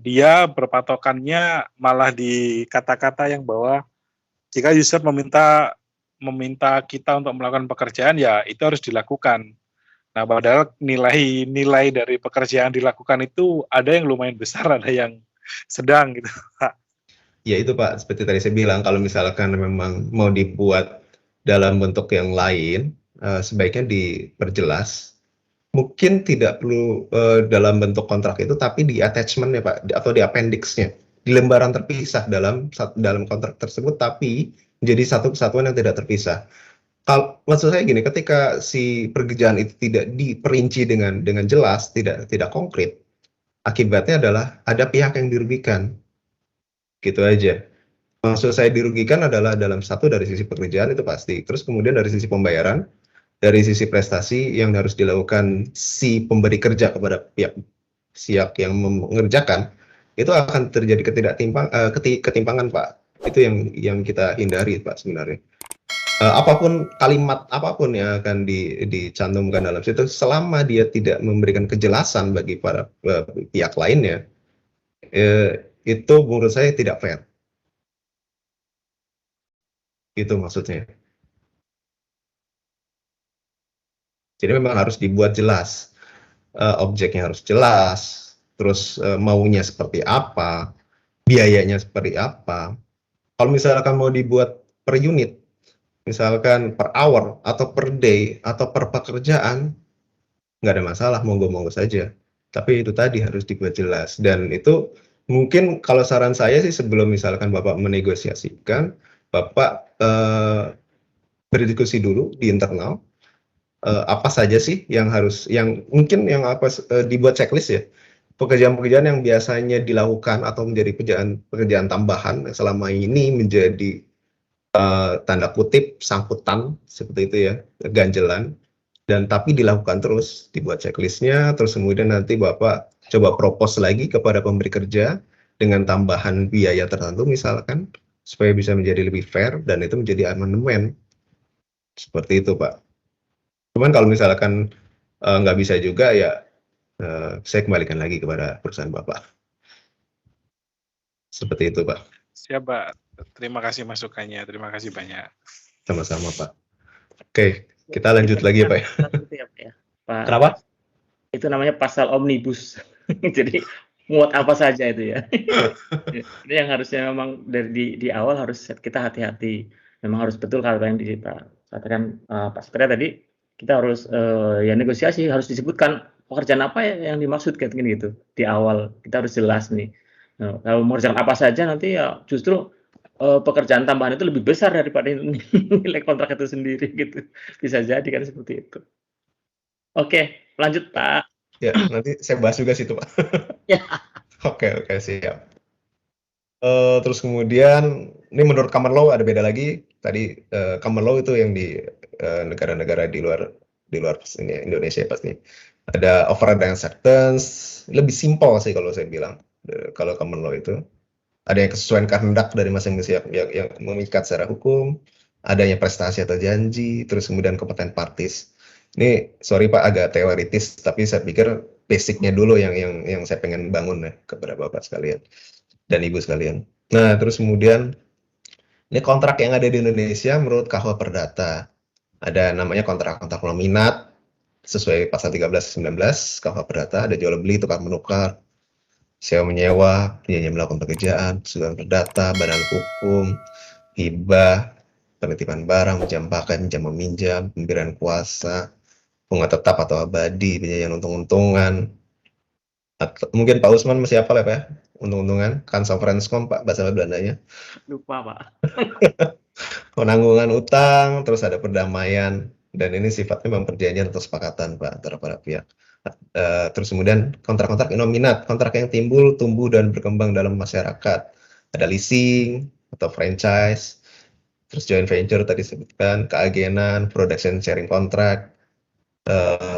dia berpatokannya malah di kata-kata yang bahwa jika user meminta kita untuk melakukan pekerjaan, ya itu harus dilakukan. Nah, padahal nilai dari pekerjaan dilakukan itu ada yang lumayan besar, ada yang sedang gitu Pak. Ya itu Pak, seperti tadi saya bilang, kalau misalkan memang mau dibuat dalam bentuk yang lain, sebaiknya diperjelas. Mungkin tidak perlu dalam bentuk kontrak itu, tapi di attachment-nya Pak, atau di appendix-nya, di lembaran terpisah dalam kontrak tersebut, tapi menjadi satu kesatuan yang tidak terpisah. Maksud saya gini, ketika si pekerjaan itu tidak diperinci dengan jelas, tidak konkret, akibatnya adalah ada pihak yang dirugikan. Gitu aja. Maksud saya dirugikan adalah dalam satu dari sisi pekerjaan itu pasti. Terus kemudian dari sisi pembayaran, dari sisi prestasi yang harus dilakukan si pemberi kerja kepada pihak yang mengerjakan, itu akan terjadi ketimpangan Pak. Itu yang kita hindari Pak sebenarnya. Apapun kalimat apapun yang akan dicantumkan dalam situ, selama dia tidak memberikan kejelasan bagi para pihak lainnya, itu menurut saya tidak fair. Itu maksudnya. Jadi memang harus dibuat jelas, objeknya harus jelas, terus maunya seperti apa, biayanya seperti apa. Kalau misalkan mau dibuat per unit, misalkan per hour atau per day atau per pekerjaan, nggak ada masalah, monggo-monggo saja. Tapi itu tadi harus dibuat jelas, dan itu mungkin kalau saran saya sih sebelum misalkan Bapak menegosiasikan, Bapak berdiskusi dulu di internal, apa saja sih yang dibuat checklist ya, pekerjaan-pekerjaan yang biasanya dilakukan atau menjadi pekerjaan tambahan yang selama ini menjadi tanda kutip sangkutan seperti itu ya, ganjelan, dan tapi dilakukan terus, dibuat checklistnya, terus kemudian nanti Bapak coba propose lagi kepada pemberi kerja dengan tambahan biaya tertentu misalkan, supaya bisa menjadi lebih fair dan itu menjadi amandemen. Seperti itu Pak. Cuman kalau misalkan nggak bisa juga ya saya kembalikan lagi kepada perusahaan Bapak. Seperti itu Pak. Siap Pak, terima kasih masukannya, terima kasih banyak. Sama-sama Pak. Oke, kita lanjut lagi ya Pak. Pak. Kenapa? Itu namanya pasal omnibus. Jadi muat apa saja itu ya. Ini yang harusnya memang dari di awal harus kita hati-hati. Memang harus betul kalau yang dikatakan Pak Satria tadi, kita harus ya negosiasi, harus disebutkan pekerjaan apa yang dimaksud kayak gini gitu di awal. Kita harus jelas nih. Nah, kalau mengerjakan apa saja nanti ya justru pekerjaan tambahan itu lebih besar daripada nilai kontrak itu sendiri gitu. Bisa jadi kan seperti itu. Oke, lanjut Pak. Ya, nanti saya bahas juga situ Pak. Ya. Oke, siap. Terus kemudian ini menurut common law ada beda lagi. Tadi common law itu yang di negara-negara di luar ini, Indonesia pasti. Ada override and acceptance, lebih simpel sih kalau saya bilang. Kalau common law itu ada yang kesesuaian kehendak dari masing-masing yang mengikat secara hukum, adanya prestasi atau janji, terus kemudian kompeten parties. Ini sorry Pak agak teoritis, tapi saya pikir basicnya dulu yang saya pengen bangun ya kepada Bapak sekalian dan Ibu sekalian. Nah, terus kemudian ini kontrak yang ada di Indonesia menurut KUH Perdata. Ada namanya kontrak nominat sesuai pasal 13-19 KUH Perdata, ada jual beli, tukar menukar, sewa menyewa, penyanyi melakukan pekerjaan, susulan perdata, badan hukum, hibah, penitipan barang, pinjam pakai, pinjam meminjam, pemberian kuasa, bunga tetap atau abadi, penyajian untung-untungan. Mungkin Pak Usman masih hafal ya Pak ya? Untung-untungan, kan Sovereinscom Pak, bahasa Belandanya. Lupa Pak. Penanggungan utang, terus ada perdamaian, dan ini sifatnya memang perjanjian atau kesepakatan Pak antara para pihak. Terus kemudian kontrak-kontrak nominat, kontrak yang timbul, tumbuh, dan berkembang dalam masyarakat. Ada leasing atau franchise, terus joint venture tadi sebutkan, keagenan, production sharing contract,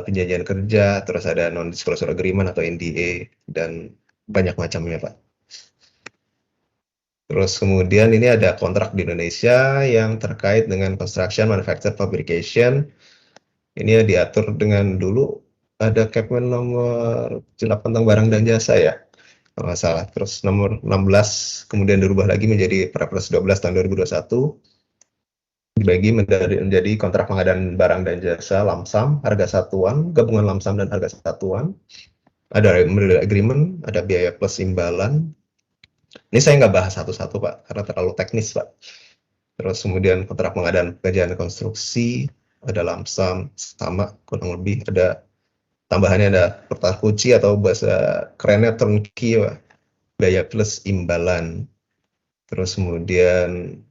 penjanjian kerja, terus ada non-disclosure agreement atau NDA, dan banyak macamnya Pak. Terus kemudian ini ada kontrak di Indonesia yang terkait dengan construction, manufacture, fabrication. Ini diatur dengan dulu ada Kepmen nomor 8 tentang barang dan jasa ya, kalau nggak salah. Terus nomor 16 kemudian dirubah lagi menjadi Perpres 12 tahun 2021. Dibagi menjadi kontrak pengadaan barang dan jasa lamsam, harga satuan, gabungan lamsam dan harga satuan. Ada agreement, ada biaya plus imbalan. Ini saya nggak bahas satu-satu Pak, karena terlalu teknis Pak. Terus kemudian kontrak pengadaan pekerjaan konstruksi, ada lamsam sama kurang lebih, ada tambahannya ada perta kunci atau bahasa kerennya turnkey Pak, biaya plus imbalan. Terus kemudian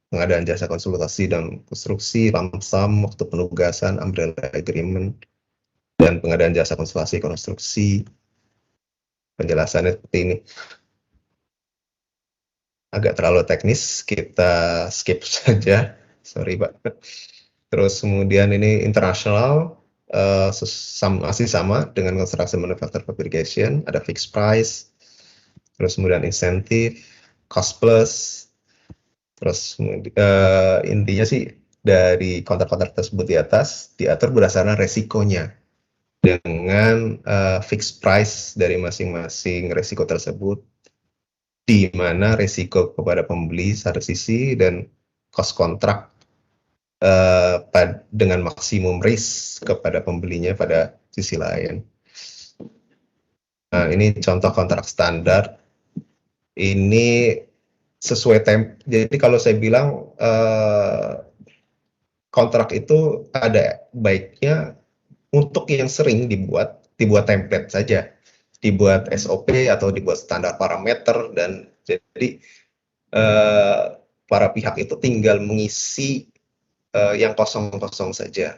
pengadaan jasa konsultasi dan konstruksi, lamsam, waktu penugasan, umbrella agreement, dan pengadaan jasa konsultasi konstruksi. Penjelasannya seperti ini. Agak terlalu teknis, kita skip saja. Sorry Pak. Terus kemudian ini internasional, masih sama dengan construction, manufacture, fabrication, ada fixed price. Terus kemudian insentif, cost plus. Terus intinya sih dari kontrak-kontrak tersebut di atas diatur berdasarkan resikonya dengan fixed price dari masing-masing resiko tersebut, di mana resiko kepada pembeli satu sisi dan cost kontrak dengan maksimum risk kepada pembelinya pada sisi lain. Nah, ini contoh kontrak standar. Ini sesuai jadi kalau saya bilang kontrak itu ada baiknya untuk yang sering dibuat template saja, dibuat SOP atau dibuat standar parameter, dan jadi para pihak itu tinggal mengisi yang kosong-kosong saja.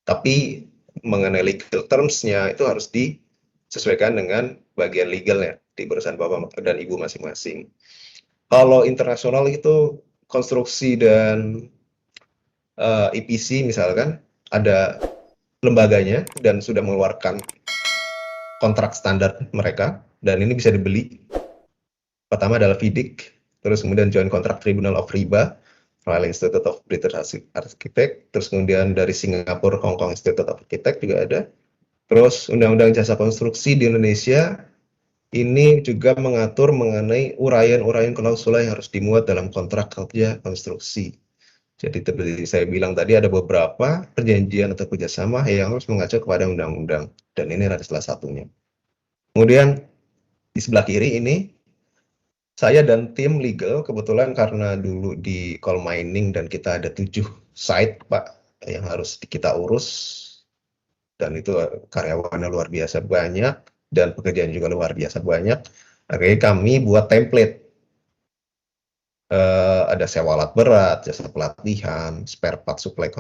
Tapi mengenai legal terms-nya itu harus disesuaikan dengan bagian legalnya di perusahaan Bapak dan Ibu masing-masing. Kalau internasional itu konstruksi dan EPC misalkan ada lembaganya dan sudah mengeluarkan kontrak standar mereka, dan ini bisa dibeli. Pertama adalah FIDIC, terus kemudian Joint Contract Tribunal of RIBA, Royal Institute of British Architect, terus kemudian dari Singapura, Hong Kong Institute of Architect juga ada. Terus Undang-Undang Jasa Konstruksi di Indonesia ini juga mengatur mengenai uraian-uraian klausula yang harus dimuat dalam kontrak kerja konstruksi. Jadi seperti saya bilang tadi, ada beberapa perjanjian atau kerjasama yang harus mengacu kepada undang-undang, dan ini adalah salah satunya. Kemudian di sebelah kiri ini, saya dan tim legal kebetulan karena dulu di coal mining dan kita ada 7 site Pak yang harus kita urus, dan itu karyawannya luar biasa banyak dan pekerjaan juga luar biasa banyak. Akhirnya kami buat template. Ada sewa alat berat, jasa pelatihan, spare part supply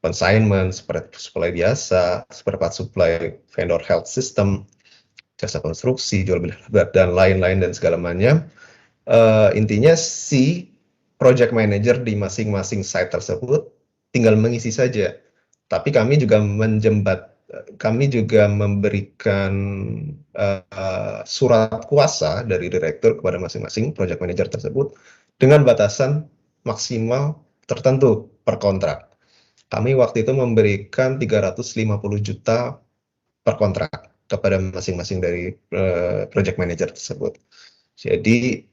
consignment, spare supply biasa, spare part supply vendor health system, jasa konstruksi, jual beli berat, dan lain-lain dan segala macam. Intinya si project manager di masing-masing site tersebut tinggal mengisi saja. Tapi kami juga memberikan surat kuasa dari direktur kepada masing-masing project manager tersebut dengan batasan maksimal tertentu per kontrak. Kami waktu itu memberikan 350 juta per kontrak kepada masing-masing dari project manager tersebut. Jadi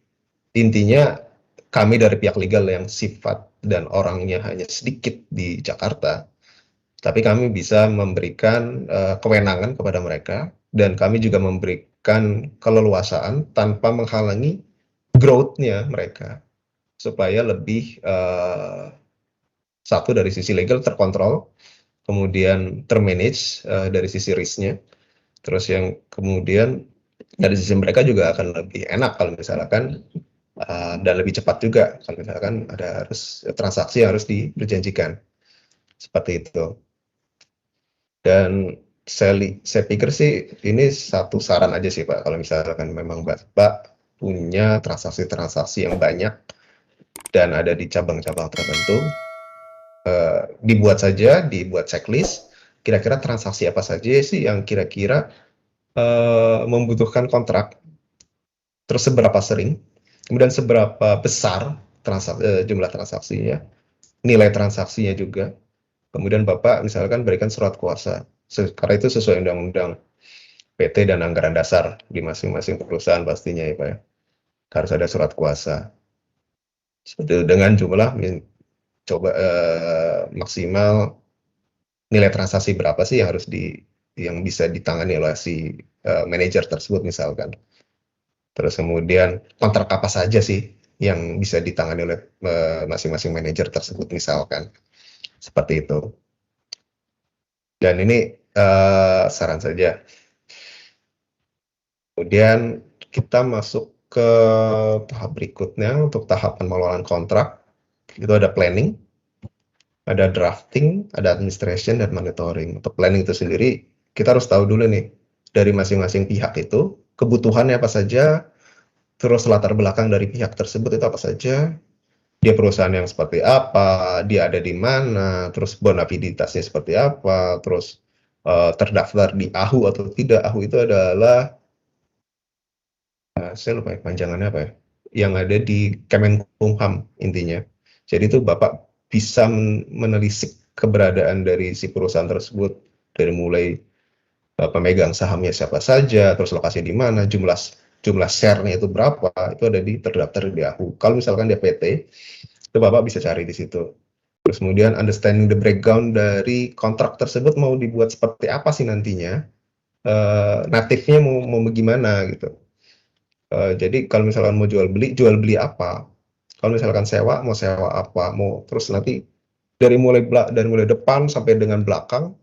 intinya kami dari pihak legal yang sifat dan orangnya hanya sedikit di Jakarta, tapi kami bisa memberikan kewenangan kepada mereka, dan kami juga memberikan keleluasaan tanpa menghalangi growth-nya mereka, supaya lebih satu dari sisi legal terkontrol, kemudian termanage dari sisi risk-nya, terus yang kemudian dari sisi mereka juga akan lebih enak kalau misalkan dan lebih cepat juga kalau misalkan ada transaksi yang harus diperjanjikan seperti itu. Dan saya pikir sih ini satu saran aja sih Pak, kalau misalkan memang Bapak punya transaksi-transaksi yang banyak dan ada di cabang-cabang tertentu, dibuat checklist, kira-kira transaksi apa saja sih yang kira-kira membutuhkan kontrak, terus seberapa sering, kemudian seberapa besar jumlah transaksinya, nilai transaksinya juga. Kemudian Bapak misalkan berikan surat kuasa. Karena itu sesuai undang-undang PT dan anggaran dasar di masing-masing perusahaan pastinya ya Pak ya. Harus ada surat kuasa. Seperti itu, dengan jumlah maksimal nilai transaksi berapa sih yang bisa ditangani oleh si manajer tersebut misalkan. Terus kemudian kontrak apa saja sih yang bisa ditangani oleh masing-masing manajer tersebut misalkan. Seperti itu. Dan ini saran saja. Kemudian kita masuk ke tahap berikutnya untuk tahap pengelolaan kontrak. Itu ada planning, ada drafting, ada administration, dan monitoring. Untuk planning itu sendiri, kita harus tahu dulu nih, dari masing-masing pihak itu, kebutuhannya apa saja, terus latar belakang dari pihak tersebut itu apa saja, dia perusahaan yang seperti apa, dia ada di mana, terus bonaviditasnya seperti apa, terus terdaftar di AHU atau tidak. AHU itu adalah, saya lupa ya panjangannya apa ya, yang ada di Kemenkumham intinya. Jadi itu Bapak bisa menelisik keberadaan dari si perusahaan tersebut, dari mulai pemegang sahamnya siapa saja, terus lokasi di mana, jumlah share-nya itu berapa, itu ada terdaftar di AHU. Kalau misalkan dia PT, itu Bapak bisa cari di situ. Terus kemudian understanding the breakdown dari kontrak tersebut mau dibuat seperti apa sih nantinya, natifnya mau bagaimana gitu. Jadi kalau misalkan mau jual beli apa? Kalau misalkan sewa, mau sewa apa? Terus nanti dari mulai depan sampai dengan belakang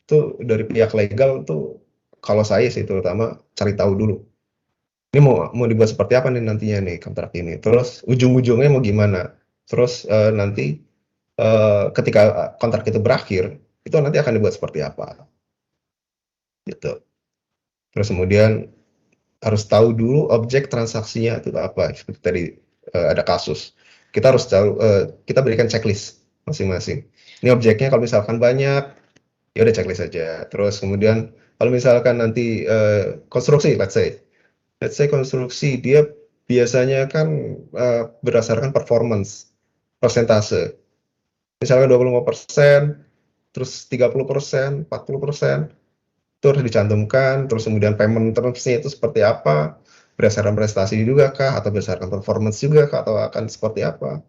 itu dari pihak legal tuh, kalau saya sih terutama cari tahu dulu. Ini mau dibuat seperti apa nih nantinya nih kontrak ini. Terus ujung-ujungnya mau gimana? Terus nanti ketika kontrak itu berakhir, itu nanti akan dibuat seperti apa? Gitu. Terus kemudian harus tahu dulu objek transaksinya itu apa. Seperti tadi ada kasus, kita harus tahu, kita berikan checklist masing-masing. Ini objeknya kalau misalkan banyak, ya udah checklist saja. Terus kemudian kalau misalkan nanti konstruksi, let's say konstruksi, dia biasanya kan berdasarkan performance, persentase. Misalkan 25%, terus 30%, 40%, itu harus dicantumkan. Terus kemudian payment terms-nya itu seperti apa, berdasarkan prestasi juga kah, atau berdasarkan performance juga kah, atau akan seperti apa.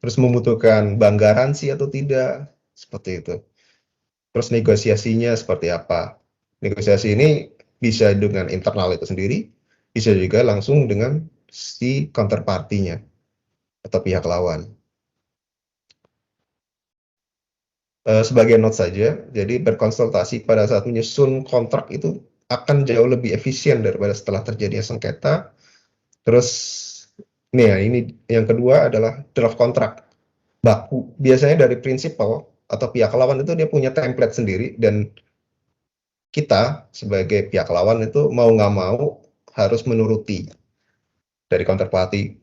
Terus membutuhkan bank garansi atau tidak, seperti itu. Terus negosiasinya seperti apa. Negosiasi ini bisa dengan internal itu sendiri, bisa juga langsung dengan si counterparty-nya atau pihak lawan. Sebagai note saja, jadi berkonsultasi pada saat menyusun kontrak itu akan jauh lebih efisien daripada setelah terjadinya sengketa. Terus ini yang kedua adalah draft kontrak baku. Biasanya dari prinsipal atau pihak lawan itu dia punya template sendiri, dan kita sebagai pihak lawan itu mau nggak mau harus menuruti dari counterparty.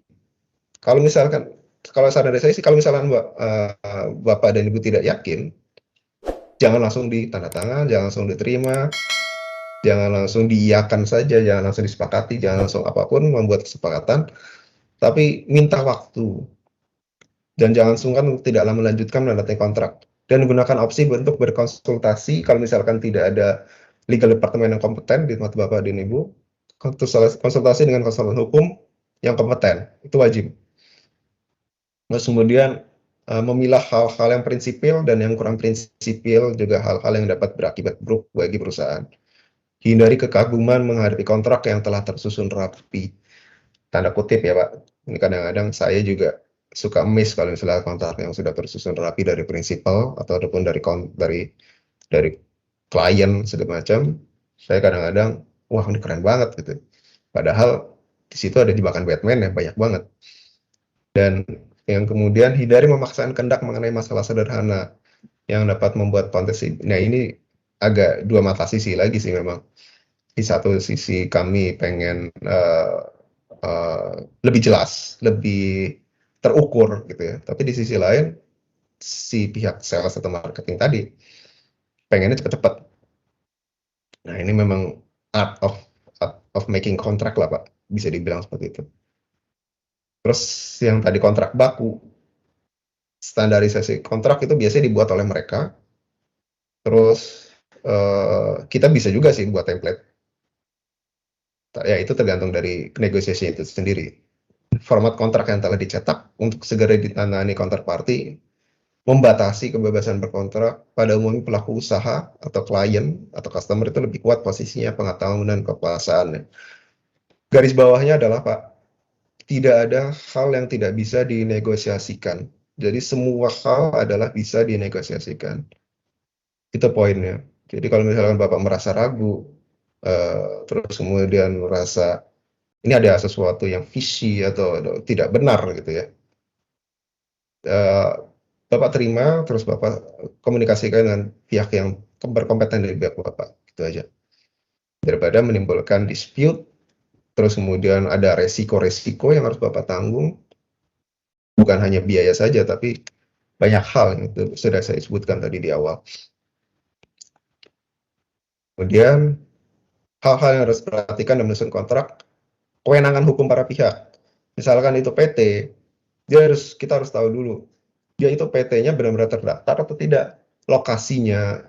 Kalau misalkan, kalau saran dari saya sih, kalau misalkan Bapak dan Ibu tidak yakin, jangan langsung ditandatangan, jangan langsung diterima, jangan langsung diiyakan saja, jangan langsung disepakati, jangan langsung apapun membuat kesepakatan, tapi minta waktu. Dan jangan sungkan untuk tidaklah melanjutkan menandatangani kontrak. Dan gunakan opsi untuk berkonsultasi kalau misalkan tidak ada legal department yang kompeten di tempat Bapak dan Ibu, konsultasi dengan konsultan hukum yang kompeten, itu wajib. Terus kemudian memilah hal-hal yang prinsipil dan yang kurang prinsipil, juga hal-hal yang dapat berakibat buruk bagi perusahaan. Hindari kekaguman menghadapi kontrak yang telah tersusun rapi. Tanda kutip ya Pak, ini kadang-kadang saya juga suka miss kalau misalnya kontrak yang sudah tersusun rapi dari prinsipal ataupun dari klien segala macam. Saya kadang-kadang, wah ini keren banget gitu. Padahal di situ ada jebakan Batman ya banyak banget. Dan yang kemudian hindari memaksakan kehendak mengenai masalah sederhana yang dapat membuat konteks. Nah ini agak dua mata sisi lagi sih memang. Di satu sisi kami pengen lebih jelas, lebih terukur gitu ya. Tapi di sisi lain si pihak sales atau marketing tadi pengennya cepat-cepat. Nah ini memang art of making contract lah Pak, bisa dibilang seperti itu. Terus yang tadi kontrak baku, standarisasi kontrak itu biasanya dibuat oleh mereka. Terus kita bisa juga sih buat template. Ya itu tergantung dari negosiasi itu sendiri. Format kontrak yang telah dicetak untuk segera ditandani counterparty membatasi kebebasan berkontrak. Pada umumnya pelaku usaha atau klien atau customer itu lebih kuat posisinya, pengetahuan dan kekuasaannya. Garis bawahnya adalah Pak, tidak ada hal yang tidak bisa dinegosiasikan. Jadi semua hal adalah bisa dinegosiasikan. Itu poinnya. Jadi kalau misalkan Bapak merasa ragu, terus kemudian merasa ini ada sesuatu yang fishy atau tidak benar gitu ya, Bapak terima, terus Bapak komunikasikan dengan pihak yang berkompeten dari pihak Bapak, gitu aja. Daripada menimbulkan dispute, terus kemudian ada resiko-resiko yang harus Bapak tanggung, bukan hanya biaya saja, tapi banyak hal yang itu sudah saya sebutkan tadi di awal. Kemudian hal-hal yang harus diperhatikan dalam menyusun kontrak, kewenangan hukum para pihak. Misalkan itu PT, kita harus tahu dulu, dia itu PT-nya benar-benar terdaftar atau tidak, lokasinya,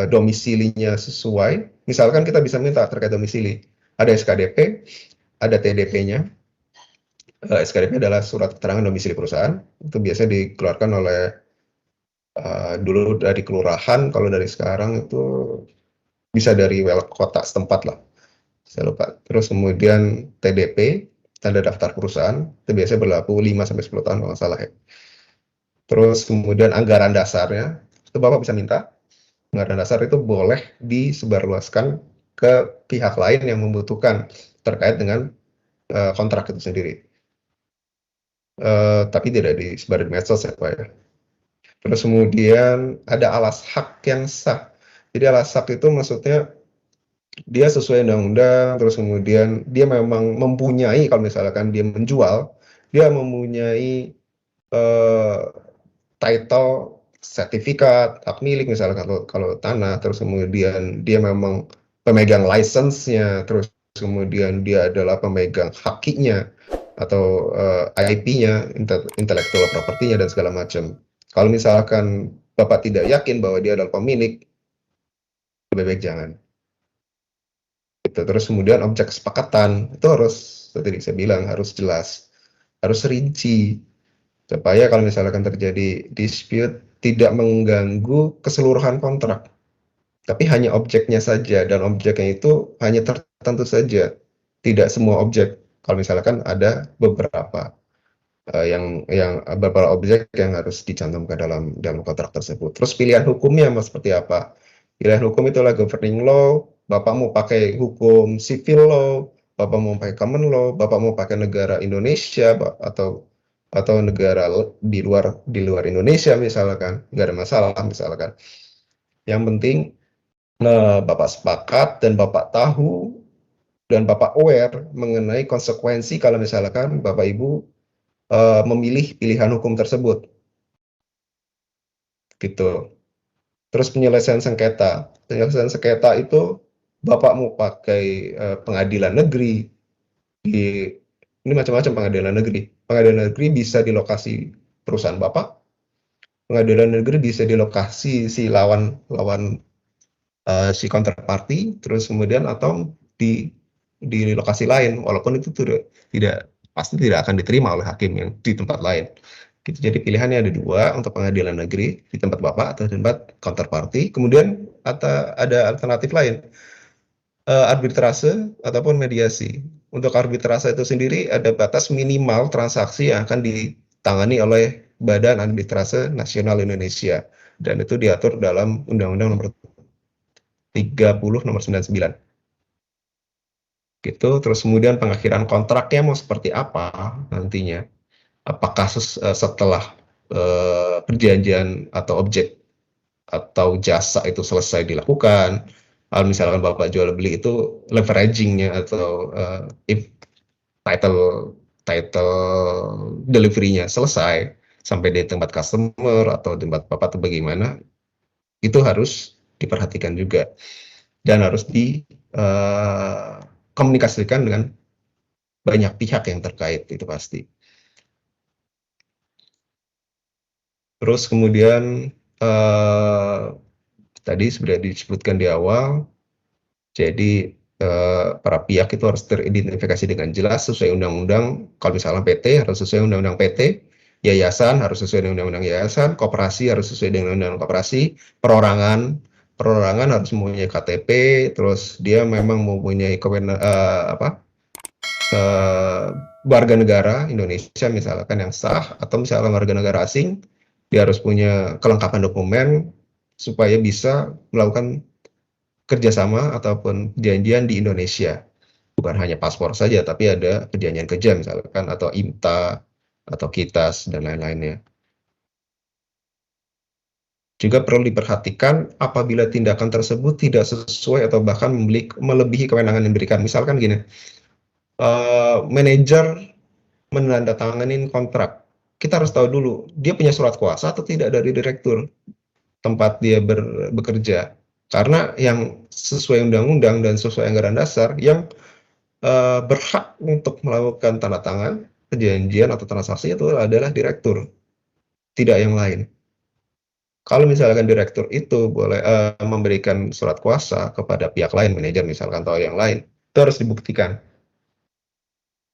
domisilinya sesuai. Misalkan kita bisa minta terkait domisili, ada SKDP, ada TDP-nya. SKDP adalah surat keterangan domisili perusahaan, itu biasanya dikeluarkan oleh dulu dari kelurahan, kalau dari sekarang itu bisa dari kota setempat lah, saya lupa. Terus kemudian TDP, tanda daftar perusahaan, itu biasanya berlaku 5-10 tahun kalau nggak salah ya. Terus kemudian anggaran dasarnya, itu Bapak bisa minta, anggaran dasar itu boleh disebarluaskan ke pihak lain yang membutuhkan terkait dengan kontrak itu sendiri. Tapi tidak disebar di medsos ya Pak ya. Terus kemudian ada alas hak yang sah. Jadi alas hak itu maksudnya dia sesuai undang-undang, terus kemudian dia memang mempunyai, kalau misalkan dia menjual, dia mempunyai title, sertifikat, hak milik misalkan kalau tanah, terus kemudian dia memang pemegang license-nya, terus kemudian dia adalah pemegang hakinya atau IP-nya, intellectual property-nya dan segala macam. Kalau misalkan Bapak tidak yakin bahwa dia adalah pemilik, lebih baik jangan. Gitu. Terus kemudian objek kesepakatan itu harus, seperti saya bilang, harus jelas, harus rinci, supaya kalau misalkan terjadi dispute tidak mengganggu keseluruhan kontrak, tapi hanya objeknya saja, dan objeknya itu hanya tertentu saja, tidak semua objek. Kalau misalkan ada beberapa beberapa objek yang harus dicantumkan dalam kontrak tersebut. Terus pilihan hukumnya seperti apa? Pilihan hukum itulah governing law. Bapak mau pakai hukum civil law, Bapak mau pakai common law, Bapak mau pakai negara Indonesia atau negara di luar Indonesia misalkan, nggak ada masalah misalkan. Yang penting Bapak sepakat dan Bapak tahu dan Bapak aware mengenai konsekuensi kalau misalkan Bapak Ibu memilih pilihan hukum tersebut, gitu. Terus penyelesaian sengketa itu Bapak mau pakai pengadilan negeri, ini macam-macam pengadilan negeri. Pengadilan negeri bisa di lokasi perusahaan Bapak, pengadilan negeri bisa di lokasi si lawan si counterparty, terus kemudian atau di lokasi lain, walaupun itu pasti tidak akan diterima oleh hakim yang di tempat lain. Gitu. Jadi pilihannya ada dua untuk pengadilan negeri di tempat Bapak atau di tempat counterparty. Kemudian ada alternatif lain, arbitrase ataupun mediasi. Untuk arbitrase itu sendiri ada batas minimal transaksi yang akan ditangani oleh Badan Arbitrase Nasional Indonesia, dan itu diatur dalam Undang-Undang Nomor 30 Nomor 99. Gitu. Terus kemudian pengakhiran kontraknya mau seperti apa nantinya? Apakah setelah perjanjian atau objek atau jasa itu selesai dilakukan, misalkan Bapak jual beli itu leveraging-nya atau title delivery-nya selesai sampai di tempat customer atau tempat Bapak atau bagaimana, itu harus diperhatikan juga dan harus dikomunikasikan dengan banyak pihak yang terkait, itu pasti. Terus kemudian tadi sudah disebutkan di awal, jadi para pihak itu harus teridentifikasi dengan jelas sesuai undang-undang. Kalau misalnya PT harus sesuai undang-undang PT, yayasan harus sesuai dengan undang-undang yayasan, koperasi harus sesuai dengan undang-undang koperasi, perorangan harus mempunyai KTP, terus dia memang mempunyai warga negara Indonesia misalkan yang sah, atau misalkan warga negara asing, dia harus punya kelengkapan dokumen supaya bisa melakukan kerjasama ataupun perjanjian di Indonesia. Bukan hanya paspor saja, tapi ada perjanjian kerja misalkan, atau IMTA, atau KITAS, dan lain-lainnya. Juga perlu diperhatikan apabila tindakan tersebut tidak sesuai atau bahkan melebihi kewenangan yang diberikan. Misalkan gini, manajer menandatangani kontrak. Kita harus tahu dulu, dia punya surat kuasa atau tidak dari direktur tempat dia bekerja. Karena yang sesuai undang-undang dan sesuai anggaran dasar, yang berhak untuk melakukan tanda tangan, perjanjian atau transaksi itu adalah direktur, tidak yang lain. Kalau misalkan direktur itu boleh memberikan surat kuasa kepada pihak lain, manajer misalkan atau yang lain, itu harus dibuktikan.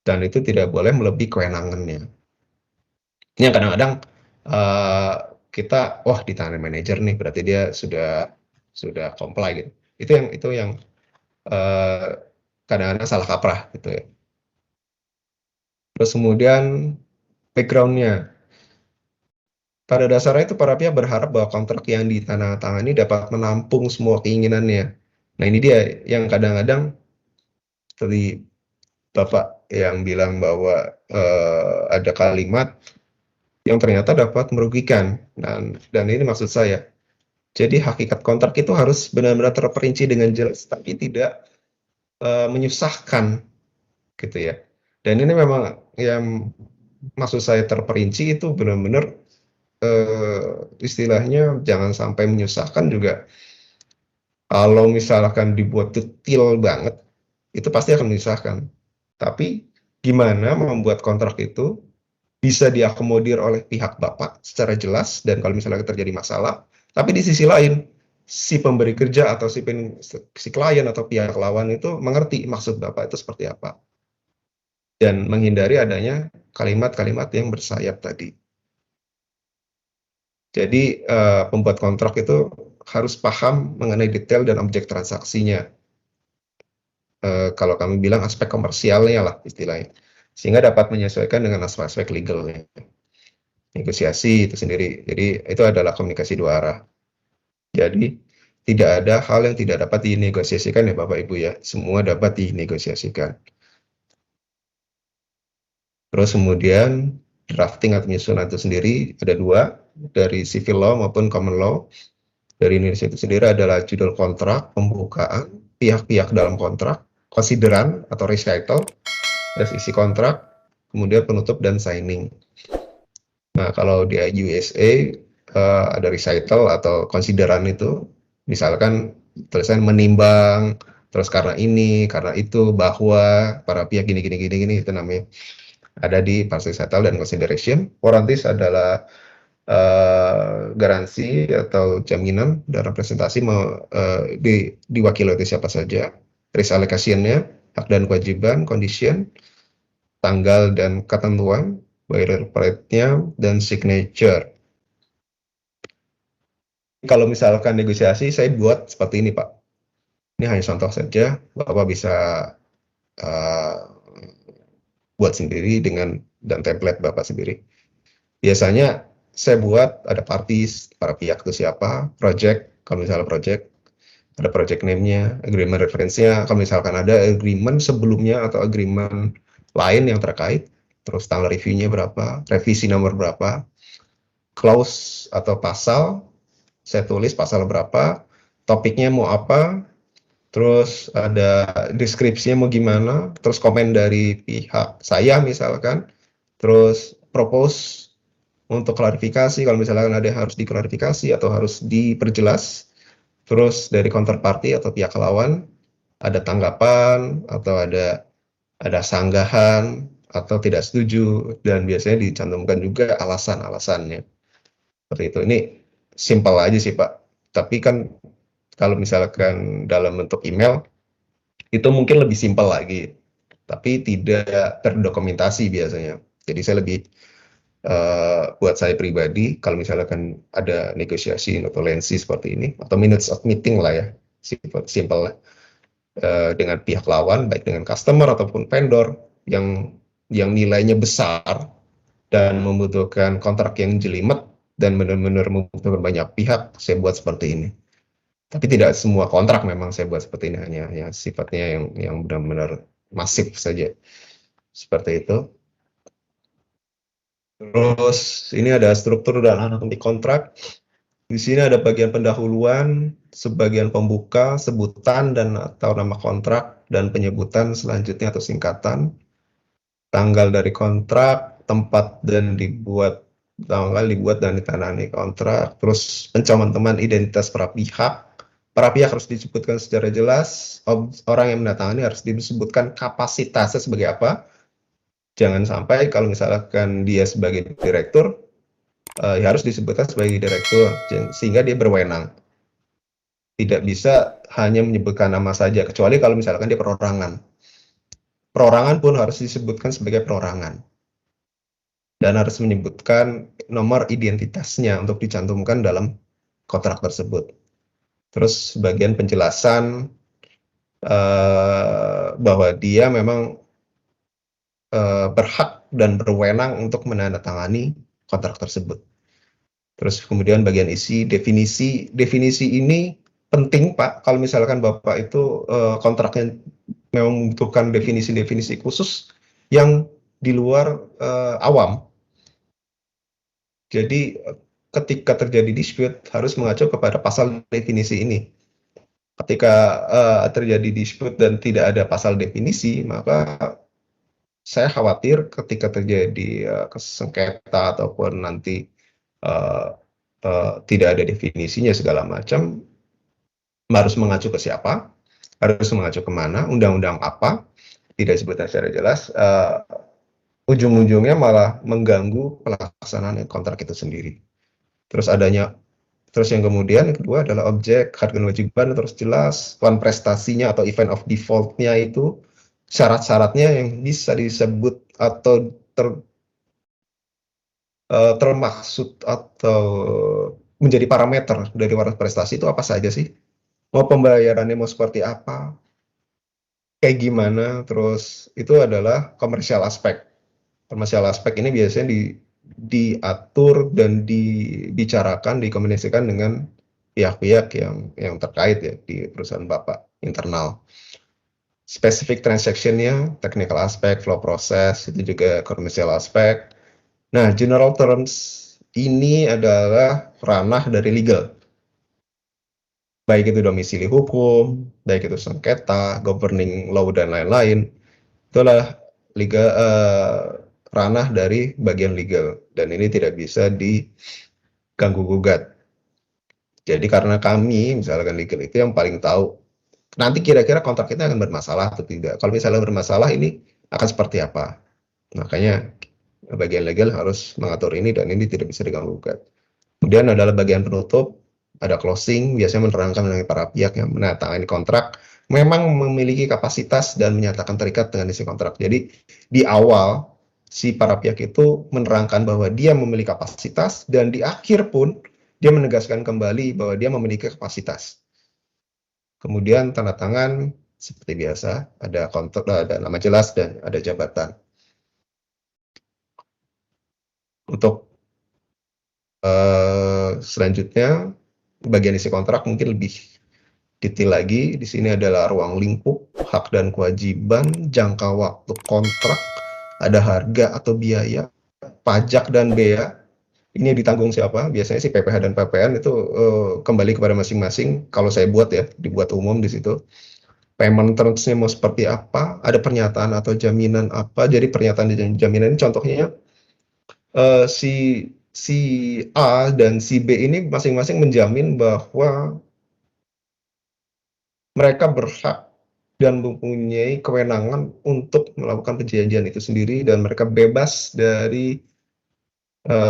Dan itu tidak boleh melebihi kewenangannya. Ini yang kadang-kadang kita, wah ditangani manajer nih, berarti dia sudah comply gitu. Itu yang kadang-kadang salah kaprah gitu ya. Terus kemudian background-nya. Pada dasarnya itu para pihak berharap bahwa kontrak yang ditandatangani dapat menampung semua keinginannya. Nah ini dia yang kadang-kadang seperti Bapak yang bilang bahwa ada kalimat yang ternyata dapat merugikan. Dan ini maksud saya. Jadi hakikat kontrak itu harus benar-benar terperinci dengan jelas, tapi tidak menyusahkan, gitu ya. Dan ini memang yang maksud saya terperinci itu benar-benar istilahnya jangan sampai menyusahkan juga. Kalau misalkan dibuat detail banget, itu pasti akan menyusahkan. Tapi gimana membuat kontrak itu bisa diakomodir oleh pihak Bapak secara jelas, dan kalau misalnya terjadi masalah, tapi di sisi lain si pemberi kerja atau si klien atau pihak lawan itu mengerti maksud Bapak itu seperti apa, dan menghindari adanya kalimat-kalimat yang bersayap tadi. Jadi pembuat kontrak itu harus paham mengenai detail dan objek transaksinya. Kalau kami bilang aspek komersialnya lah istilahnya, sehingga dapat menyesuaikan dengan aspek-aspek legalnya. Negosiasi itu sendiri, jadi itu adalah komunikasi dua arah. Jadi tidak ada hal yang tidak dapat dinegosiasikan ya Bapak Ibu ya, semua dapat dinegosiasikan. Terus kemudian drafting atau penyusunan itu sendiri ada dua, dari civil law maupun common law. Dari Indonesia itu sendiri adalah judul kontrak, pembukaan, pihak-pihak dalam kontrak, konsideran atau recital, isi kontrak, kemudian penutup dan signing. Nah, kalau di USA ada recital atau konsideran itu, misalkan tulisan menimbang, terus karena ini, karena itu, bahwa para pihak gini, itu namanya. Ada di part recital dan consideration. Warranties adalah garansi atau jaminan dan representasi diwakili oleh siapa saja. Risk allocation-nya, hak dan kewajiban, condition, tanggal dan ketentuan, boilerplate-nya, dan signature. Kalau misalkan negosiasi, saya buat seperti ini Pak. Ini hanya contoh saja, Bapak bisa buat sendiri dan template Bapak sendiri. Biasanya saya buat ada parties, para pihak itu siapa, project, kalau misalnya project, ada project name-nya, agreement reference-nya, kalau misalkan ada agreement sebelumnya atau agreement lain yang terkait, terus tanggal review-nya berapa, revisi nomor berapa, clause atau pasal, saya tulis pasal berapa, topiknya mau apa, terus ada deskripsinya mau gimana, terus komen dari pihak saya misalkan, terus propose untuk klarifikasi kalau misalkan ada yang harus diklarifikasi atau harus diperjelas, terus dari counterparty atau pihak lawan ada tanggapan atau ada sanggahan atau tidak setuju, dan biasanya dicantumkan juga alasan-alasannya. Seperti itu. Ini simpel aja sih Pak. Tapi kan kalau misalkan dalam bentuk email itu mungkin lebih simpel lagi, tapi tidak terdokumentasi biasanya. Jadi saya lebih buat saya pribadi, kalau misalkan ada negosiasi notulensi seperti ini, atau minutes of meeting lah ya, simple lah, dengan pihak lawan, baik dengan customer ataupun vendor yang nilainya besar dan membutuhkan kontrak yang jelimet dan benar-benar membutuhkan banyak pihak, saya buat seperti ini. Tapi tidak semua kontrak memang saya buat seperti ini, hanya sifatnya yang benar-benar masif saja. Seperti itu. Terus ini ada struktur dan anatomi kontrak. Di sini ada bagian pendahuluan, sebagian pembuka, sebutan dan atau nama kontrak, dan penyebutan selanjutnya atau singkatan. Tanggal dari kontrak, tempat dan tanggal dibuat dan ditandai kontrak. Terus pencantuman identitas para pihak. Para pihak harus disebutkan secara jelas. Orang yang mendatangani harus disebutkan kapasitasnya sebagai apa. Jangan sampai kalau misalkan dia sebagai direktur, ya harus disebutkan sebagai direktur, sehingga dia berwenang. Tidak bisa hanya menyebutkan nama saja, kecuali kalau misalkan dia perorangan. Perorangan pun harus disebutkan sebagai perorangan. Dan harus menyebutkan nomor identitasnya untuk dicantumkan dalam kontrak tersebut. Terus bagian penjelasan bahwa dia memang berhak dan berwenang untuk menandatangani kontrak tersebut. Terus kemudian bagian isi, definisi ini penting Pak, kalau misalkan Bapak itu kontraknya memang membutuhkan definisi-definisi khusus yang di luar awam. Jadi ketika terjadi dispute harus mengacu kepada pasal definisi ini. Ketika terjadi dispute dan tidak ada pasal definisi, maka saya khawatir ketika terjadi sengketa ataupun nanti tidak ada definisinya segala macam, harus mengacu ke siapa, harus mengacu kemana, undang-undang apa, tidak disebutkan secara jelas, ujung-ujungnya malah mengganggu pelaksanaan kontrak itu sendiri. Terus yang kemudian yang kedua adalah objek, hak dan kewajiban terus jelas, prestasinya atau event of default-nya itu, syarat-syaratnya yang bisa disebut atau termaksud atau menjadi parameter dari prestasi itu apa saja sih? Mau pembayarannya mau seperti apa? Kayak gimana? Terus itu adalah komersial aspek. Komersial aspek ini biasanya diatur dan dibicarakan, dikomunikasikan dengan pihak-pihak yang terkait ya di perusahaan Bapak internal. Specific transaction-nya, technical aspek, flow process, itu juga komersial aspek. Nah, general terms ini adalah ranah dari legal. Baik itu domisili hukum, baik itu sengketa, governing law, dan lain-lain. Itulah ranah dari bagian legal. Dan ini tidak bisa diganggu-gugat. Jadi karena kami, misalkan legal itu yang paling tahu, nanti kira-kira kontrak kita akan bermasalah atau tidak. Kalau misalnya bermasalah, ini akan seperti apa. Makanya bagian legal harus mengatur ini dan ini tidak bisa diganggu-gugat. Kemudian adalah bagian penutup, ada closing, biasanya menerangkan mengenai para pihak yang menandatangani kontrak memang memiliki kapasitas dan menyatakan terikat dengan isi kontrak. Jadi di awal si para pihak itu menerangkan bahwa dia memiliki kapasitas dan di akhir pun dia menegaskan kembali bahwa dia memiliki kapasitas. Kemudian tanda tangan seperti biasa, ada kontrak, ada nama jelas dan ada jabatan. Untuk selanjutnya, bagian isi kontrak mungkin lebih detail lagi. Di sini adalah ruang lingkup, hak dan kewajiban, jangka waktu kontrak, ada harga atau biaya, pajak dan bea. Ini ditanggung siapa? Biasanya sih PPh dan PPN itu kembali kepada masing-masing. Kalau saya buat ya, dibuat umum di situ. Payment terms-nya mau seperti apa? Ada pernyataan atau jaminan apa? Jadi pernyataan dan jaminan ini contohnya si A dan si B ini masing-masing menjamin bahwa mereka berhak dan mempunyai kewenangan untuk melakukan perjanjian itu sendiri dan mereka bebas dari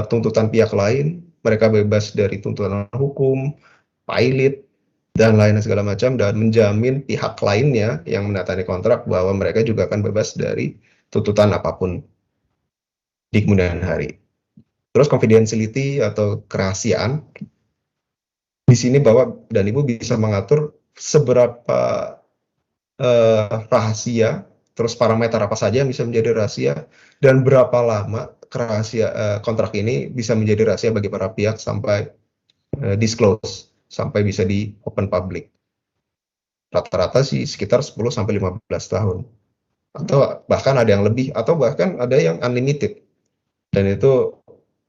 tuntutan pihak lain, mereka bebas dari tuntutan hukum, pilot, dan lain segala macam, dan menjamin pihak lainnya yang menandatangani kontrak bahwa mereka juga akan bebas dari tuntutan apapun di kemudian hari. Terus confidentiality atau kerahasiaan, di sini Bapak dan Ibu bisa mengatur seberapa rahasia, terus parameter apa saja yang bisa menjadi rahasia, dan berapa lama kontrak ini bisa menjadi rahasia bagi para pihak sampai disclose, sampai bisa di open public. Rata-rata sih sekitar 10-15 tahun. Atau bahkan ada yang lebih, atau bahkan ada yang unlimited. Dan itu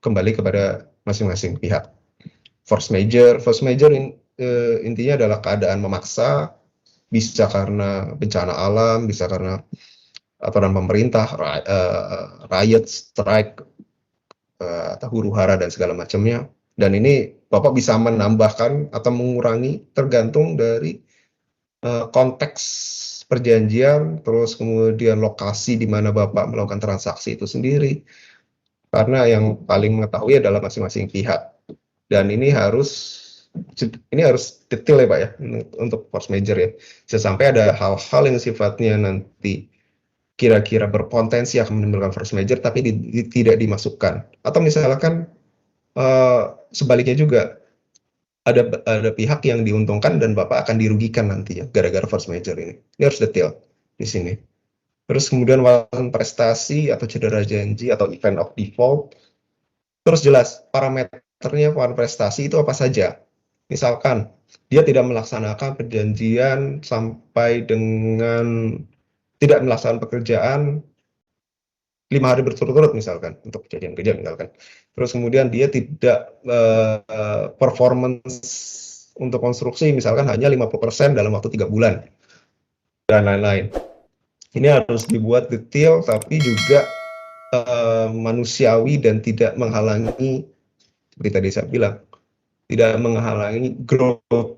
kembali kepada masing-masing pihak. Force majeure intinya adalah keadaan memaksa, bisa karena bencana alam, bisa karena aturan pemerintah, riot, strike, atau huru-hara dan segala macamnya. Dan ini Bapak bisa menambahkan atau mengurangi tergantung dari konteks perjanjian, terus kemudian lokasi di mana Bapak melakukan transaksi itu sendiri. Karena yang paling mengetahui adalah masing-masing pihak. Dan ini harus detail ya Pak ya, untuk force majeure ya. Bisa sampai ada hal-hal yang sifatnya nanti kira-kira berpotensi akan menimbulkan force majeure tapi tidak dimasukkan. Atau misalkan sebaliknya juga, ada pihak yang diuntungkan dan Bapak akan dirugikan nanti ya gara-gara force majeure ini. Ini harus detail di sini. Terus kemudian walaupun prestasi atau cedera janji atau event of default, terus jelas parameternya wan prestasi itu apa saja. Misalkan dia tidak melaksanakan perjanjian sampai dengan tidak melaksanakan pekerjaan 5 hari berturut-turut misalkan, untuk kejadian kerja misalkan. Terus kemudian dia tidak performance untuk konstruksi misalkan hanya 50% dalam waktu 3 bulan dan lain-lain. Ini harus dibuat detail tapi juga manusiawi dan tidak menghalangi, seperti tadi saya bilang, tidak menghalangi growth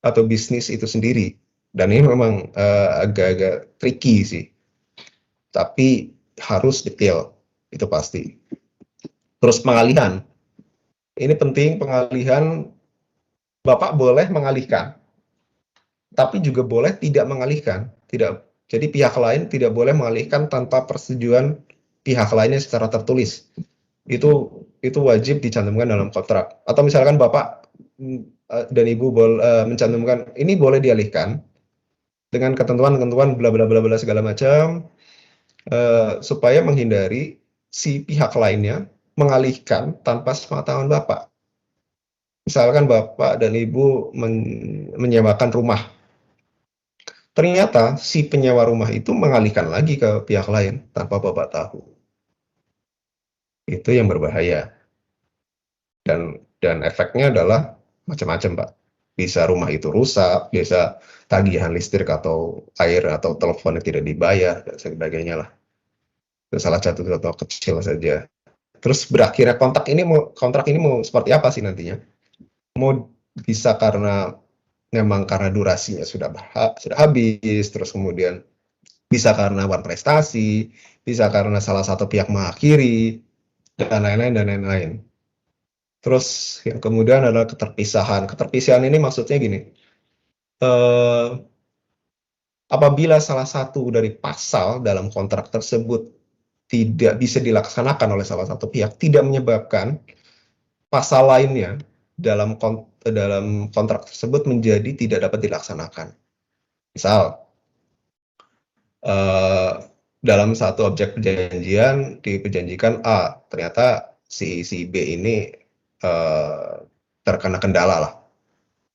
atau bisnis itu sendiri. Dan ini memang agak-agak tricky sih. Tapi harus detail, itu pasti. Terus pengalihan. Ini penting, pengalihan. Bapak boleh mengalihkan, tapi juga boleh tidak mengalihkan. Jadi pihak lain tidak boleh mengalihkan tanpa persetujuan pihak lainnya secara tertulis. Itu wajib dicantumkan dalam kontrak. Atau misalkan Bapak dan Ibu mencantumkan ini boleh dialihkan dengan ketentuan-ketentuan bla bla bla bla segala macam, supaya menghindari si pihak lainnya mengalihkan tanpa sepengetahuan Bapak. Misalkan Bapak dan Ibu menyewakan rumah. Ternyata si penyewa rumah itu mengalihkan lagi ke pihak lain tanpa Bapak tahu. Itu yang berbahaya. Dan efeknya adalah macam-macam, Pak. Bisa rumah itu rusak, bisa tagihan listrik atau air atau telepon yang tidak dibayar, dan sebagainya lah. Itu salah satu contoh kecil saja. Terus berakhirnya kontrak ini mau seperti apa sih nantinya? Mau bisa memang karena durasinya sudah habis, terus kemudian bisa karena wan prestasi, bisa karena salah satu pihak mengakhiri, dan lain-lain. Terus yang kemudian adalah keterpisahan. Keterpisahan ini maksudnya gini, apabila salah satu dari pasal dalam kontrak tersebut tidak bisa dilaksanakan oleh salah satu pihak, tidak menyebabkan pasal lainnya dalam kontrak tersebut menjadi tidak dapat dilaksanakan. Misal, dalam satu objek perjanjian diperjanjikan A, ternyata si B ini terkena kendala lah,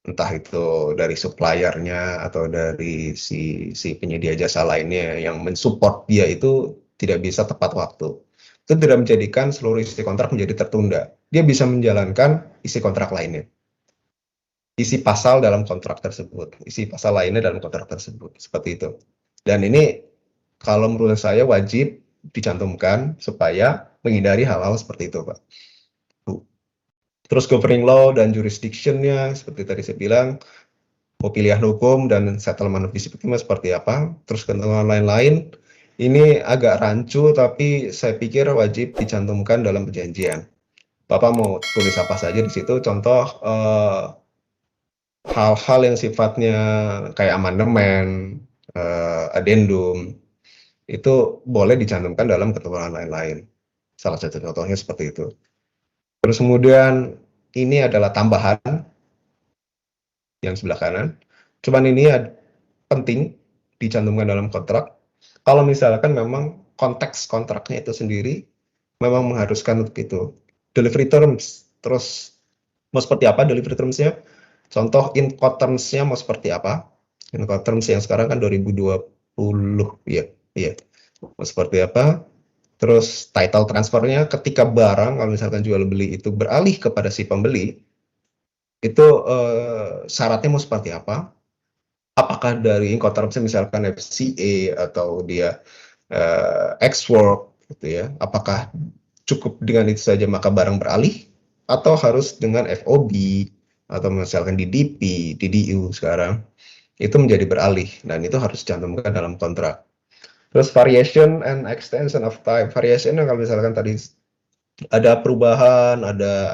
entah itu dari suppliernya atau dari si penyedia jasa lainnya yang mensupport dia itu tidak bisa tepat waktu. Itu tidak menjadikan seluruh isi kontrak menjadi tertunda. Dia bisa menjalankan isi kontrak lainnya. Isi pasal dalam kontrak tersebut. Isi pasal lainnya dalam kontrak tersebut. Seperti itu. Dan ini kalau menurut saya wajib dicantumkan supaya menghindari hal-hal seperti itu, Pak. Terus governing law dan jurisdiction-nya, seperti tadi saya bilang, pilihan hukum dan settlement of dispute seperti apa. Terus ketentuan lain-lain. Ini agak rancu, tapi saya pikir wajib dicantumkan dalam perjanjian. Bapak mau tulis apa saja di situ. Contoh hal-hal yang sifatnya kayak amandemen, adendum, itu boleh dicantumkan dalam ketentuan lain-lain. Salah satu contohnya seperti itu. Terus kemudian ini adalah tambahan yang sebelah kanan. Cuman ini penting dicantumkan dalam kontrak. Kalau misalkan memang konteks kontraknya itu sendiri memang mengharuskan untuk itu. Delivery terms, terus mau seperti apa delivery terms-nya? Contoh Incoterms-nya mau seperti apa? Incoterms yang sekarang kan 2020, ya, iya. Mau seperti apa? Terus title transfernya ketika barang, kalau misalkan jual beli itu beralih kepada si pembeli, itu syaratnya mau seperti apa? Apakah dari Incoterms misalkan FCA atau dia X-Work gitu ya? Apakah cukup dengan itu saja maka barang beralih? Atau harus dengan FOB atau misalkan DDP, DDU sekarang itu menjadi beralih dan itu harus dicantumkan dalam kontrak. Terus variation and extension of time. Variation kalau misalkan tadi ada perubahan, ada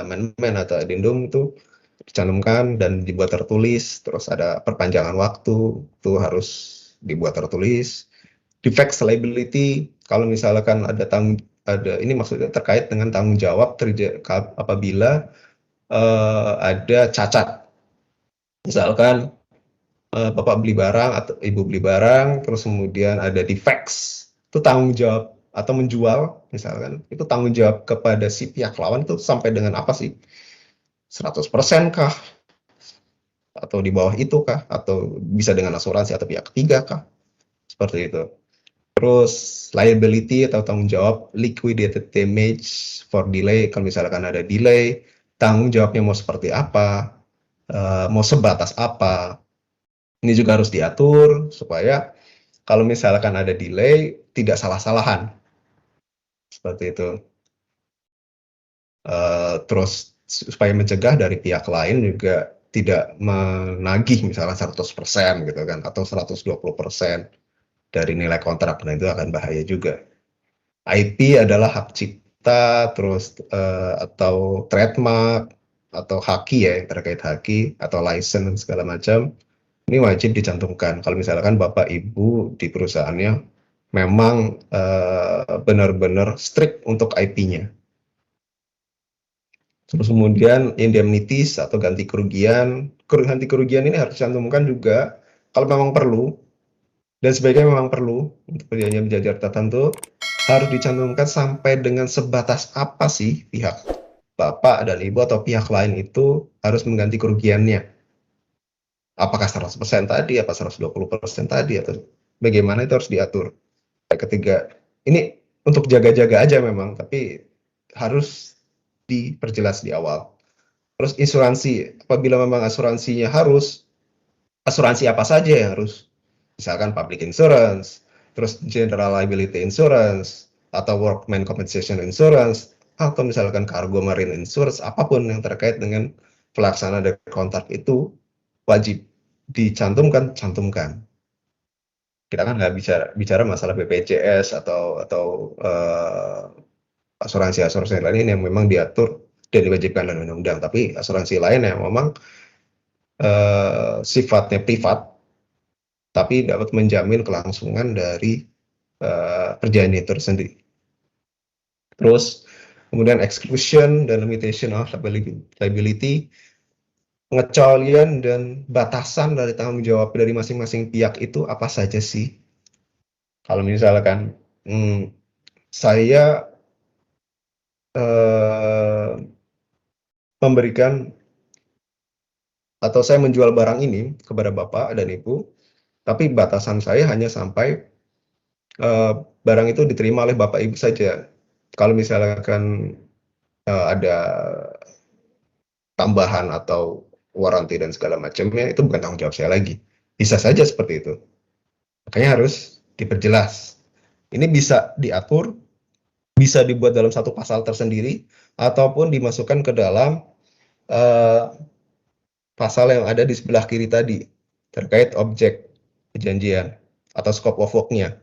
amendment atau addendum itu dicantumkan dan dibuat tertulis. Terus ada perpanjangan waktu itu harus dibuat tertulis. Defects liability kalau misalkan ada ini maksudnya terkait dengan tanggung jawab apabila ada cacat. Misalkan Bapak beli barang atau Ibu beli barang, terus kemudian ada defects, itu tanggung jawab atau menjual, misalkan, itu tanggung jawab kepada si pihak lawan itu sampai dengan apa sih? 100% kah? Atau di bawah itu kah? Atau bisa dengan asuransi atau pihak ketiga kah? Seperti itu. Terus liability atau tanggung jawab liquidated damage for delay, kalau misalkan ada delay, tanggung jawabnya mau seperti apa? Mau sebatas apa? Ini juga harus diatur supaya kalau misalkan ada delay tidak salah-salahan seperti itu. Terus supaya mencegah dari pihak lain juga tidak menagih misalnya 100% gitu kan atau 120% dari nilai kontrak. Nah, itu akan bahaya juga. IP adalah hak cipta, terus atau trademark atau haki ya, yang terkait haki atau license segala macam. Ini wajib dicantumkan. Kalau misalkan Bapak Ibu di perusahaannya memang benar-benar strict untuk IP-nya. Terus kemudian indemnities atau ganti kerugian. Ganti kerugian ini harus dicantumkan juga kalau memang perlu. Dan sebaiknya memang perlu untuk perjanjian berjajar tertentu harus dicantumkan sampai dengan sebatas apa sih pihak Bapak dan Ibu atau pihak lain itu harus mengganti kerugiannya. Apakah 100% tadi, apa 120% tadi, atau bagaimana itu harus diatur. Ketiga, ini untuk jaga-jaga aja memang, tapi harus diperjelas di awal. Terus asuransi, apabila memang asuransinya harus, asuransi apa saja yang harus? Misalkan public insurance, terus general liability insurance, atau workman compensation insurance, atau misalkan cargo marine insurance, apapun yang terkait dengan pelaksanaan dari kontrak itu wajib dicantumkan, cantumkan. Kita kan nggak bicara masalah BPJS atau asuransi lain yang memang diatur dan diwajibkan oleh undang-undang, tapi asuransi lain yang memang sifatnya privat, tapi dapat menjamin kelangsungan dari perjanjian itu sendiri. Terus kemudian exclusion dan limitation of liability, pengecualian dan batasan dari tanggung jawab dari masing-masing pihak itu apa saja sih? Kalau misalkan saya memberikan atau saya menjual barang ini kepada Bapak dan Ibu, tapi batasan saya hanya sampai barang itu diterima oleh Bapak Ibu saja. Kalau misalkan ada tambahan atau warranty dan segala macamnya, itu bukan tanggung jawab saya lagi. Bisa saja seperti itu. Makanya harus diperjelas. Ini bisa diatur, bisa dibuat dalam satu pasal tersendiri, ataupun dimasukkan ke dalam pasal yang ada di sebelah kiri tadi, terkait objek perjanjian atau scope of work-nya.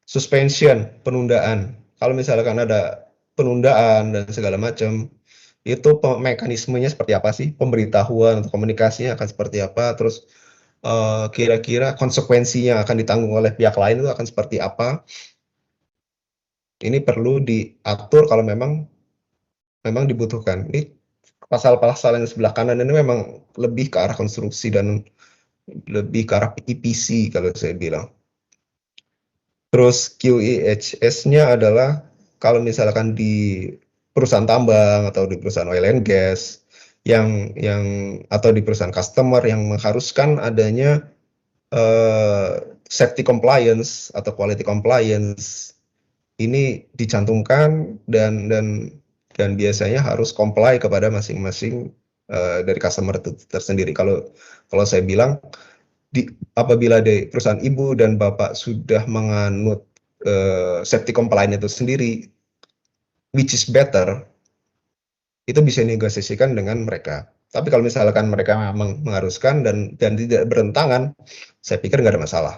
Suspension, penundaan. Kalau misalkan ada penundaan dan segala macam, itu mekanismenya seperti apa sih? Pemberitahuan atau komunikasinya akan seperti apa? Terus kira-kira konsekuensinya akan ditanggung oleh pihak lain itu akan seperti apa? Ini perlu diatur kalau memang dibutuhkan. Ini pasal-pasal yang sebelah kanan ini memang lebih ke arah konstruksi dan lebih ke arah EPC kalau saya bilang. Terus QEHS-nya adalah kalau misalkan di perusahaan tambang atau di perusahaan oil and gas yang atau di perusahaan customer yang mengharuskan adanya safety compliance atau quality compliance, ini dicantumkan dan biasanya harus comply kepada masing-masing dari customer itu tersendiri. Kalau saya bilang apabila di perusahaan ibu dan bapak sudah menganut safety compliance itu sendiri, which is better, itu bisa negosiasikan dengan mereka. Tapi kalau misalkan mereka memang mengharuskan dan tidak bertentangan, saya pikir nggak ada masalah.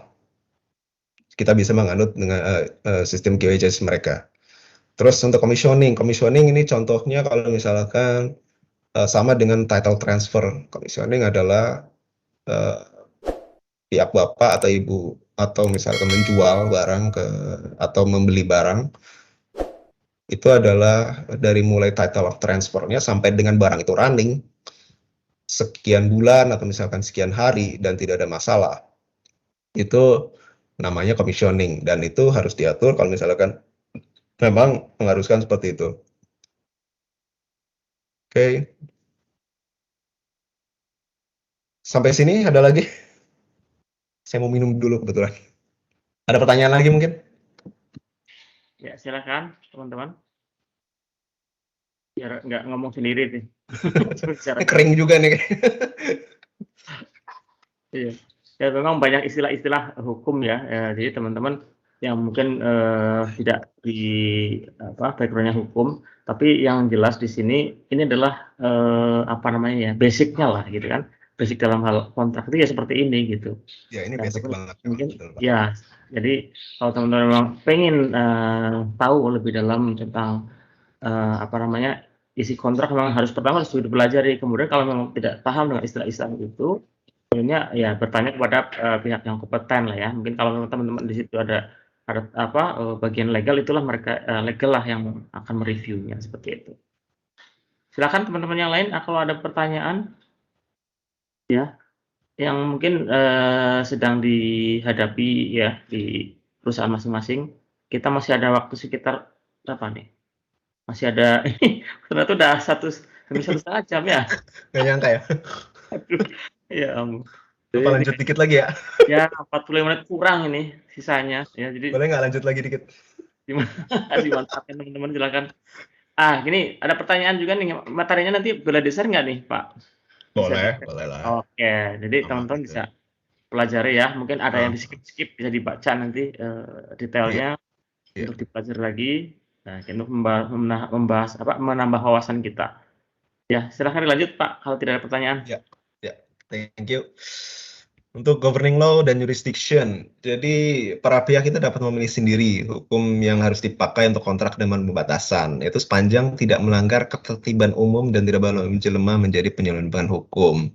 Kita bisa menganut dengan sistem QHS mereka. Terus untuk commissioning ini contohnya kalau misalkan sama dengan title transfer. Commissioning adalah pihak bapak atau ibu atau misalkan menjual barang atau membeli barang, itu adalah dari mulai title of transfernya sampai dengan barang itu running sekian bulan atau misalkan sekian hari dan tidak ada masalah, itu namanya commissioning, dan itu harus diatur kalau misalkan memang mengharuskan seperti itu. Oke. Sampai sini ada lagi? Saya mau minum dulu kebetulan. Ada pertanyaan lagi mungkin? Ya, silakan teman-teman. Biar nggak ngomong sendiri nih. Kering juga nih. Iya. Ya, memang banyak istilah-istilah hukum ya. Jadi teman-teman yang mungkin tidak di backgroundnya hukum, tapi yang jelas di sini ini adalah basicnya lah gitu kan. Basic dalam hal kontrak itu ya seperti ini gitu. Ya, ini basic banget. Mungkin ya. Jadi kalau teman-teman memang pengen tahu lebih dalam tentang isi kontrak, memang harus pertama harus dipelajari. Kemudian kalau memang tidak paham dengan istilah-istilah itu, sebenarnya ya bertanya kepada pihak yang kompeten lah ya. Mungkin kalau teman-teman di situ ada bagian legal, itulah mereka legal lah yang akan mereviewnya seperti itu. Silakan teman-teman yang lain kalau ada pertanyaan ya yang mungkin sedang dihadapi ya di perusahaan masing-masing. Kita masih ada waktu sekitar berapa nih? Masih ada ternyata udah satu setengah jam ya. Nggak nyangka ya. Aduh, ya Apa lanjut dikit lagi ya? Ya 45 menit kurang ini sisanya ya. Jadi boleh nggak lanjut lagi dikit? Dimanfaatkan teman-teman, silakan. Gini ada pertanyaan juga nih, materinya nanti bela desain nggak nih Pak? Boleh lah. Oke, jadi teman-teman bisa pelajari ya. Mungkin ada yang di skip bisa dibaca nanti detailnya untuk dipelajari lagi. Nah, untuk membahas menambah wawasan kita. Ya, silakan dilanjut Pak kalau tidak ada pertanyaan. Ya, thank you. Untuk governing law dan jurisdiction, jadi para pihak kita dapat memilih sendiri hukum yang harus dipakai untuk kontrak dengan pembatasan, yaitu sepanjang tidak melanggar ketertiban umum dan tidak menjelma menjadi penyelundupan hukum.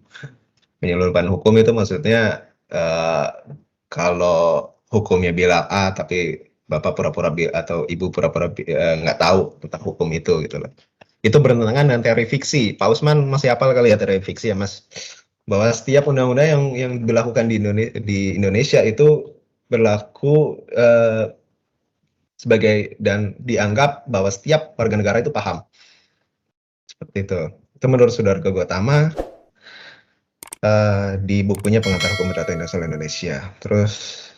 Penyelundupan hukum itu maksudnya kalau hukumnya bilang A tapi bapak pura-pura atau ibu pura-pura nggak tahu tentang hukum itu gitu loh. Itu bertentangan dengan teori fiksi. Pak Usman masih hafal kali ya teori fiksi ya Mas? Bahwa setiap undang-undang yang dilakukan di Indonesia itu berlaku sebagai dan dianggap bahwa setiap warga negara itu paham. Seperti itu. Itu menurut Saudara Gautama di bukunya Pengantar Hukum Perdata Internasional Indonesia. Terus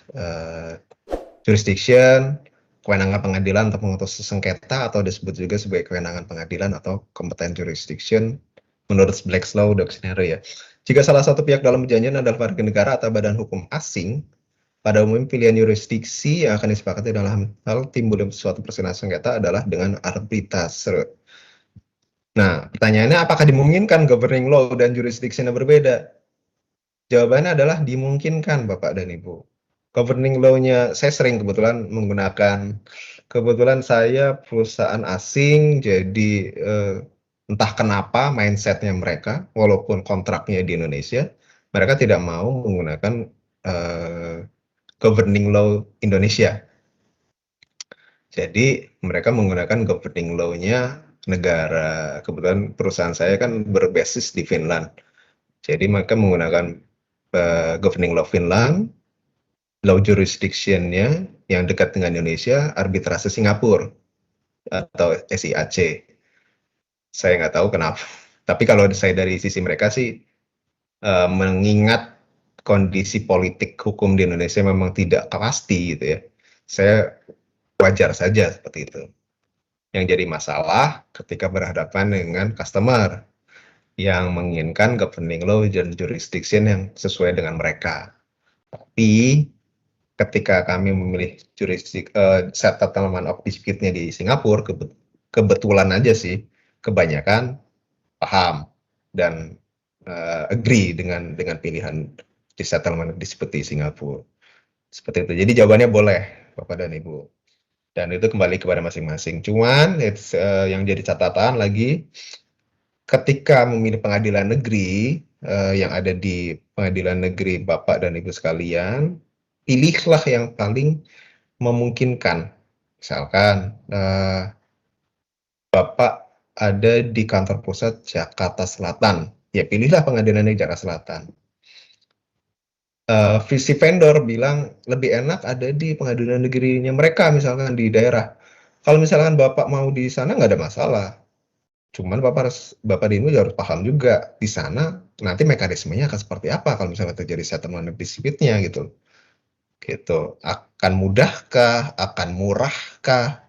jurisdiction, kewenangan pengadilan untuk memutus sengketa atau disebut juga sebagai kewenangan pengadilan atau competent jurisdiction menurut Black's Law Dictionary ya. Jika salah satu pihak dalam perjanjian adalah warga negara atau badan hukum asing, pada umumnya pilihan jurisdiksi yang akan disepakati dalam hal timbulnya suatu perselisihan sengketa adalah dengan arbitrase. Nah, pertanyaannya apakah dimungkinkan governing law dan jurisdiction yang berbeda? Jawabannya adalah dimungkinkan Bapak dan Ibu. Governing law-nya saya sering kebetulan saya perusahaan asing, jadi entah kenapa mindset-nya mereka, walaupun kontraknya di Indonesia, mereka tidak mau menggunakan governing law Indonesia. Jadi mereka menggunakan governing law-nya negara. Kebetulan perusahaan saya kan berbasis di Finland. Jadi mereka menggunakan governing law Finland, law jurisdiction-nya yang dekat dengan Indonesia, arbitrase Singapura atau SIAC. Saya nggak tahu kenapa. Tapi kalau saya dari sisi mereka sih, mengingat kondisi politik hukum di Indonesia memang tidak pasti gitu ya. Saya wajar saja seperti itu. Yang jadi masalah ketika berhadapan dengan customer yang menginginkan governing law dan jurisdiction yang sesuai dengan mereka. Tapi ketika kami memilih settlement of dispute-nya di Singapura, kebetulan aja sih kebanyakan paham dan agree dengan pilihan di settlement of dispute di Singapura. Seperti itu. Jadi jawabannya boleh, Bapak dan Ibu. Dan itu kembali kepada masing-masing. Cuman yang jadi catatan lagi, ketika memilih pengadilan negeri yang ada di pengadilan negeri Bapak dan Ibu sekalian, pilihlah yang paling memungkinkan. Misalkan Bapak ada di kantor pusat Jakarta Selatan, ya pilihlah pengadilan negeri Jakarta Selatan. Visi vendor bilang lebih enak ada di pengadilan negerinya mereka, misalkan di daerah. Kalau misalkan Bapak mau di sana nggak ada masalah. Cuman Bapak di Ibu harus paham juga di sana nanti mekanismenya akan seperti apa kalau misalnya terjadi settlement dispute-nya gitu. Gitu. Akan mudahkah, akan murahkah,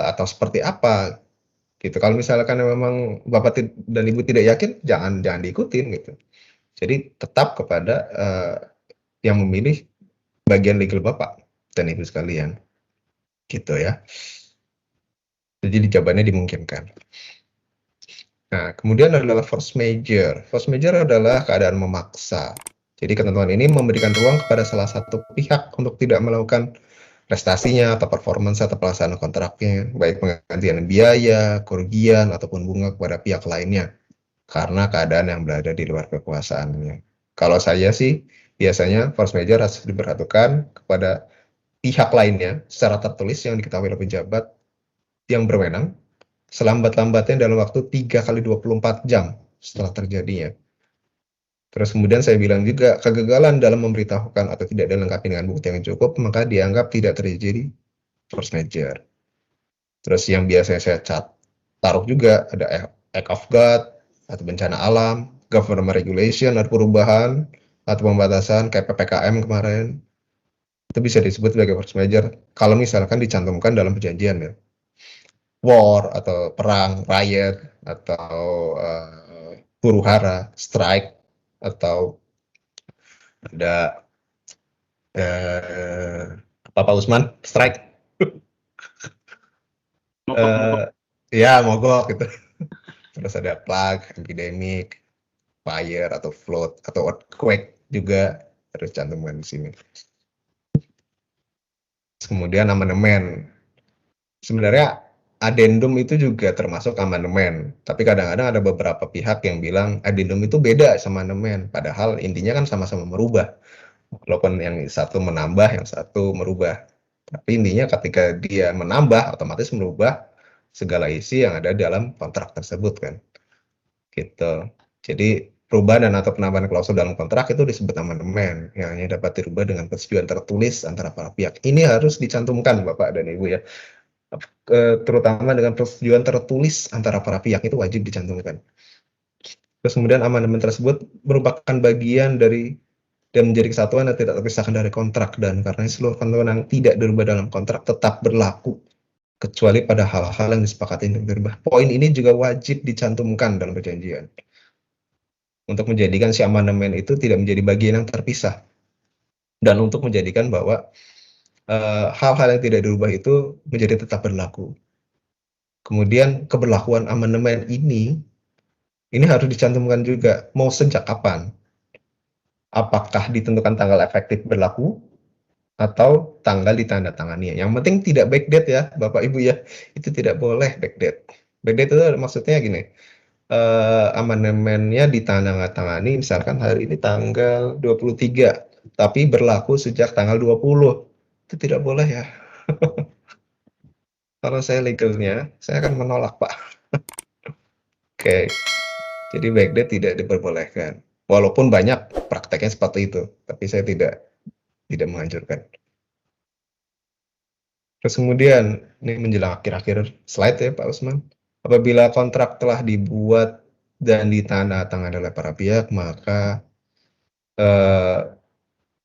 atau seperti apa? Gitu. Kalau misalkan memang Bapak dan Ibu tidak yakin, jangan diikutin gitu. Jadi tetap kepada yang memilih bagian legal Bapak dan Ibu sekalian. Gitu ya. Jadi jawabannya dimungkinkan. Nah, kemudian adalah force majeure. Force majeure adalah keadaan memaksa. Jadi ketentuan ini memberikan ruang kepada salah satu pihak untuk tidak melakukan prestasinya atau performance atau pelaksanaan kontraknya, baik penggantian biaya, kerugian, ataupun bunga kepada pihak lainnya, karena keadaan yang berada di luar kekuasaannya. Kalau saya sih, biasanya force majeure harus diperhatikan kepada pihak lainnya secara tertulis yang diketahui oleh pejabat yang berwenang, selambat-lambatnya dalam waktu 3x24 jam setelah terjadinya. Terus kemudian saya bilang juga, kegagalan dalam memberitahukan atau tidak dilengkapi dengan bukti yang cukup, maka dianggap tidak terjadi force majeure. Terus yang biasanya saya taruh juga, ada act of God, atau bencana alam, government regulation, atau perubahan, atau pembatasan, kayak PPKM kemarin. Itu bisa disebut sebagai force majeure, kalau misalkan dicantumkan dalam perjanjian ya. War, atau perang, riot, atau huru hara, strike, atau ada Pak Usman strike, ya mogok gitu. Terus ada plague, epidemic, fire atau flood atau earthquake juga harus cantumkan di sini. Kemudian amandemen. Sebenarnya addendum itu juga termasuk amandemen, tapi kadang-kadang ada beberapa pihak yang bilang addendum itu beda sama amandemen, padahal intinya kan sama-sama merubah. Walaupun yang satu menambah, yang satu merubah. Tapi intinya ketika dia menambah, otomatis merubah segala isi yang ada dalam kontrak tersebut kan. Gitu. Jadi perubahan dan atau penambahan klausul dalam kontrak itu disebut amandemen, yang hanya dapat dirubah dengan persetujuan tertulis antara para pihak. Ini harus dicantumkan Bapak dan Ibu ya. Terutama dengan persetujuan tertulis antara para pihak itu wajib dicantumkan. Terus kemudian amandemen tersebut merupakan bagian dari dan menjadi kesatuan dan tidak terpisahkan dari kontrak, dan karena seluruh ketentuan yang tidak dirubah dalam kontrak tetap berlaku kecuali pada hal-hal yang disepakati untuk dirubah. Poin ini juga wajib dicantumkan dalam perjanjian untuk menjadikan si amandemen itu tidak menjadi bagian yang terpisah, dan untuk menjadikan bahwa hal-hal yang tidak dirubah itu menjadi tetap berlaku. Kemudian keberlakuan amandemen ini harus dicantumkan juga, mau sejak kapan? Apakah ditentukan tanggal efektif berlaku atau tanggal ditandatangani. Yang penting tidak backdate ya, Bapak Ibu ya. Itu tidak boleh backdate. Backdate itu maksudnya gini, amandemennya ditandatangani misalkan hari ini tanggal 23, tapi berlaku sejak tanggal 20. Itu tidak boleh ya. Kalau saya legalnya, saya akan menolak, Pak. Oke, jadi backdate tidak diperbolehkan. Walaupun banyak prakteknya seperti itu, tapi saya tidak menganjurkan. Terus kemudian, ini menjelang akhir-akhir slide ya Pak Usman, apabila kontrak telah dibuat dan ditandatangani oleh para pihak, maka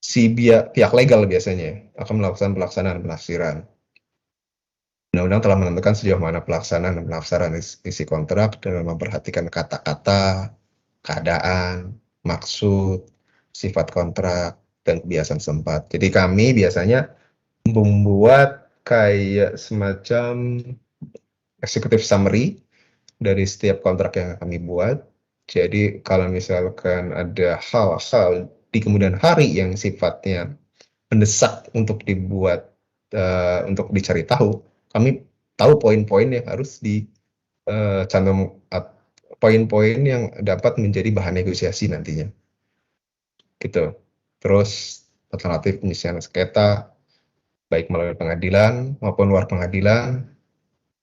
si pihak legal biasanya akan melakukan pelaksanaan penafsiran. Undang-undang telah menentukan sejauh mana pelaksanaan dan penafsiran isi kontrak dengan memperhatikan kata-kata, keadaan, maksud, sifat kontrak, dan kebiasaan setempat. Jadi kami biasanya membuat kayak semacam executive summary dari setiap kontrak yang kami buat. Jadi kalau misalkan ada hal-hal di kemudian hari yang sifatnya mendesak untuk dibuat, untuk dicari tahu, kami tahu poin-poin yang harus dicantum, poin-poin yang dapat menjadi bahan negosiasi nantinya. Gitu. Terus alternatif penyelesaian sengketa, baik melalui pengadilan maupun luar pengadilan.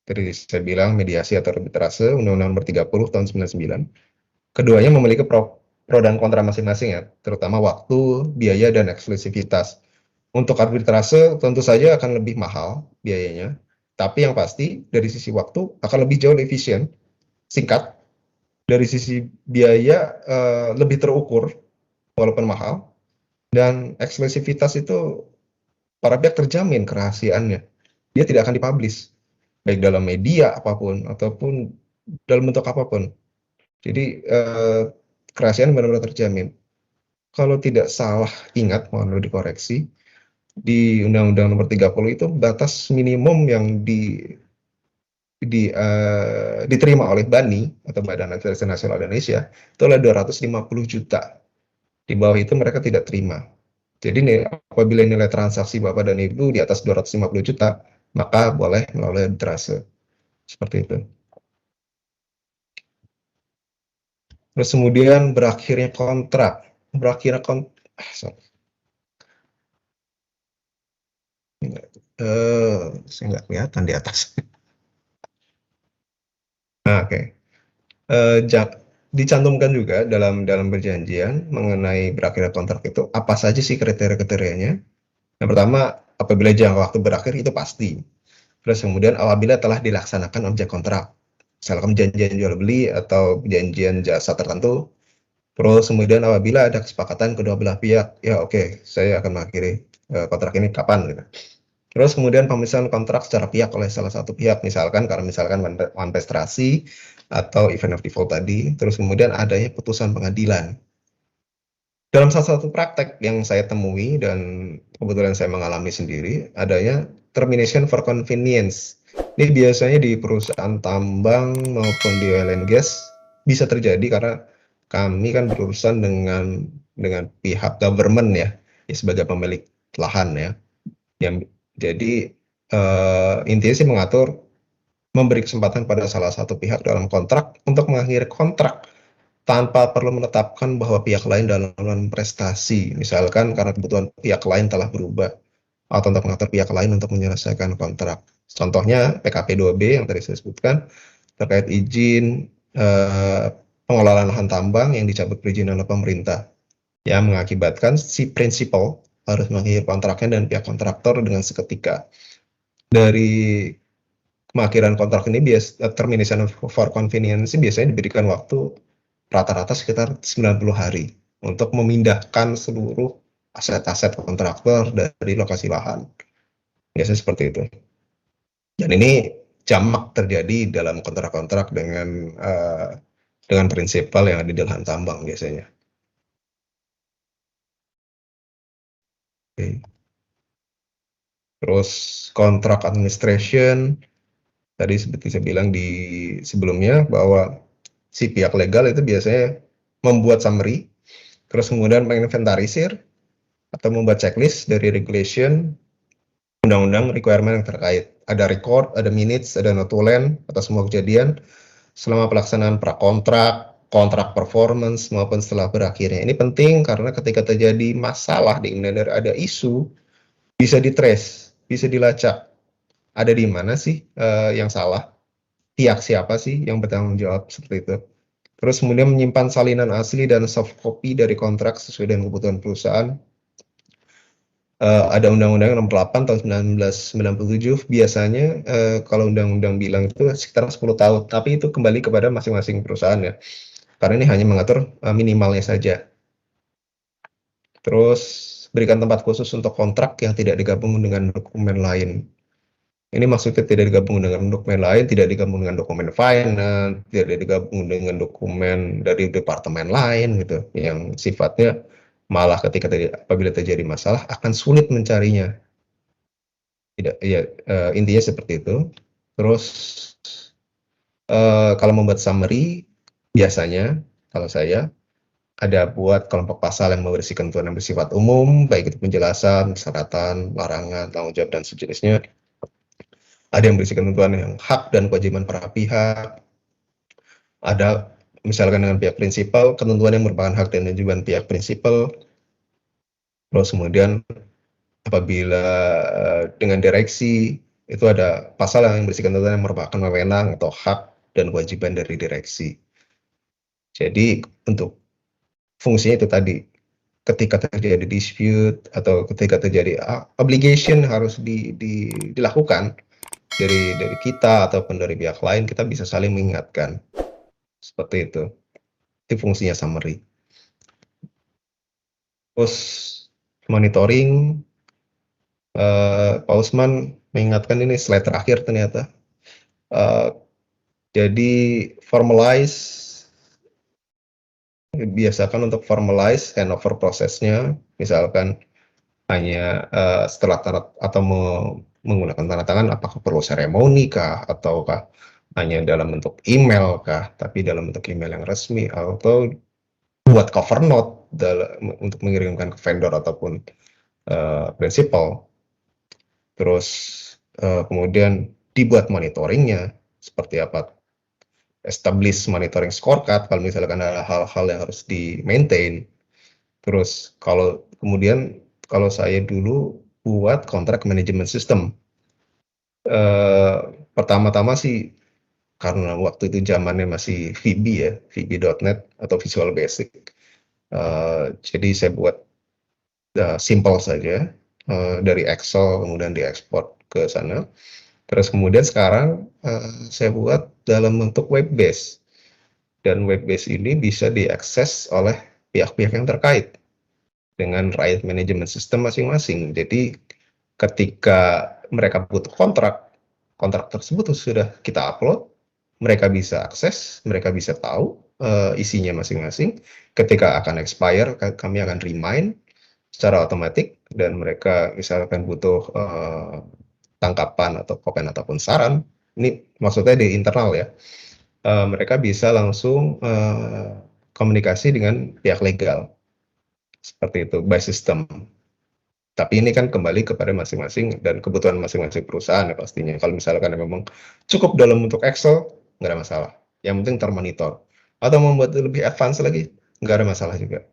Tadi saya bilang mediasi atau arbitrase, Undang-Undang Nomor 30 Tahun 99. Keduanya memiliki pro dan kontra masing-masing ya, terutama waktu, biaya, dan eksklusivitas. Untuk arbitrase tentu saja akan lebih mahal biayanya, tapi yang pasti dari sisi waktu akan lebih jauh efisien, singkat. Dari sisi biaya lebih terukur, walaupun mahal. Dan eksklusivitas itu para pihak terjamin kerahasiaannya. Dia tidak akan dipublish, baik dalam media apapun ataupun dalam bentuk apapun. Jadi kerahasiaan benar-benar terjamin. Kalau tidak salah ingat, mohon dikoreksi, di Undang-Undang Nomor 30 itu batas minimum yang diterima oleh BANI atau Badan Legislasi Nasional Indonesia itu adalah 250 juta. Di bawah itu mereka tidak terima. Jadi apabila nilai transaksi Bapak dan Ibu di atas 250 juta, maka boleh melalui arbitrase. Seperti itu. Terus kemudian berakhirnya kontrak. Saya nggak kelihatan di atas. Nah, oke. Dicantumkan juga dalam perjanjian mengenai berakhirnya kontrak itu apa saja sih kriteria-kriterianya. Yang pertama, apabila jangka waktu berakhir itu pasti. Terus kemudian apabila telah dilaksanakan objek kontrak, misalkan perjanjian jual beli atau perjanjian jasa tertentu. Terus kemudian apabila ada kesepakatan kedua belah pihak, ya oke, saya akan mengakhiri kontrak ini kapan gitu. Terus kemudian pemisahan kontrak secara pihak oleh salah satu pihak, misalkan manifestasi atau event of default tadi. Terus kemudian adanya putusan pengadilan. Dalam salah satu praktek yang saya temui dan kebetulan saya mengalami sendiri, adanya termination for convenience. Ini biasanya di perusahaan tambang maupun di oil and gas bisa terjadi karena kami kan berurusan dengan pihak government ya sebagai pemilik lahan ya. Jadi intinya sih mengatur, memberi kesempatan pada salah satu pihak dalam kontrak untuk mengakhiri kontrak tanpa perlu menetapkan bahwa pihak lain dalam prestasi, misalkan karena kebutuhan pihak lain telah berubah, atau untuk mengatur pihak lain untuk menyelesaikan kontrak. Contohnya PKP 2B yang tadi saya sebutkan, terkait izin pengelolaan lahan tambang yang dicabut perizinan oleh pemerintah, yang mengakibatkan si prinsipal harus mengakhiri kontraknya dan pihak kontraktor dengan seketika. Dari pengakhiran kontrak ini termination for convenience biasanya diberikan waktu rata-rata sekitar 90 hari untuk memindahkan seluruh aset-aset kontraktor dari lokasi lahan. Biasanya seperti itu. Dan ini jamak terjadi dalam kontrak-kontrak dengan prinsipal yang ada di lahan tambang biasanya. Oke. Terus kontrak administration, tadi seperti saya bilang di sebelumnya bahwa si pihak legal itu biasanya membuat summary, terus kemudian menginventarisir atau membuat checklist dari regulation, undang-undang, requirement yang terkait. Ada record, ada minutes, ada notulen atas semua kejadian selama pelaksanaan prakontrak, kontrak performance maupun setelah berakhirnya. Ini penting karena ketika terjadi masalah di Indonesia, ada isu, bisa di-trace, bisa dilacak. Ada di mana sih yang salah? Pihak siapa sih yang bertanggung jawab seperti itu? Terus kemudian menyimpan salinan asli dan soft copy dari kontrak sesuai dengan kebutuhan perusahaan. Ada Undang-Undang Nomor 8 tahun 1997, biasanya kalau undang-undang bilang itu sekitar 10 tahun, tapi itu kembali kepada masing-masing perusahaan ya. Karena ini hanya mengatur minimalnya saja. Terus berikan tempat khusus untuk kontrak yang tidak digabung dengan dokumen lain. Ini maksudnya tidak digabung dengan dokumen lain, tidak digabung dengan dokumen finance, tidak digabung dengan dokumen dari departemen lain gitu, yang sifatnya malah ketika apabila terjadi masalah akan sulit mencarinya. Tidak, ya intinya seperti itu. Terus kalau membuat summary, biasanya kalau saya ada buat kelompok pasal yang berisi ketentuan yang bersifat umum, baik itu penjelasan, persyaratan, larangan, tanggung jawab dan sejenisnya. Ada yang berisi ketentuan yang hak dan kewajiban para pihak. Ada misalkan dengan pihak prinsipal, ketentuan yang merupakan hak dan kewajiban pihak prinsipal. Terus kemudian apabila dengan direksi, itu ada pasal yang berisi ketentuan yang merupakan wewenang atau hak dan kewajiban dari direksi. Jadi untuk fungsinya itu tadi, ketika terjadi dispute atau ketika terjadi obligation harus dilakukan dari kita ataupun dari pihak lain, kita bisa saling mengingatkan. Seperti itu. Itu fungsinya summary. Terus monitoring, Pak Usman mengingatkan ini slide terakhir ternyata. Jadi formalize, biasakan untuk formalize handover prosesnya, misalkan hanya setelah atau menggunakan tanda tangan, apakah perlu seremoni kah, ataukah hanya dalam bentuk email kah, tapi dalam bentuk email yang resmi, atau buat cover note untuk mengirimkan ke vendor ataupun prinsipal. Terus kemudian dibuat monitoringnya seperti apa, establish monitoring scorecard kalau misalkan ada hal-hal yang harus di-maintain. Terus kemudian kalau saya dulu buat kontrak management system, pertama-tama sih karena waktu itu zamannya masih VB ya, VB.net atau Visual Basic. Jadi saya buat simple saja dari Excel, kemudian diekspor ke sana. Terus kemudian sekarang saya buat dalam bentuk web base, dan web base ini bisa diakses oleh pihak-pihak yang terkait dengan right management system masing-masing. Jadi ketika mereka butuh kontrak tersebut sudah kita upload, mereka bisa akses, mereka bisa tahu isinya masing-masing. Ketika akan expire, kami akan remind secara otomatis, dan mereka misalkan butuh tangkapan atau komen ataupun saran, ini maksudnya di internal ya, mereka bisa langsung komunikasi dengan pihak legal. Seperti itu, by system. Tapi ini kan kembali kepada masing-masing dan kebutuhan masing-masing perusahaan ya pastinya. Kalau misalkan memang cukup dalam bentuk Excel, nggak ada masalah. Yang penting termonitor. Atau membuat lebih advance lagi, nggak ada masalah juga.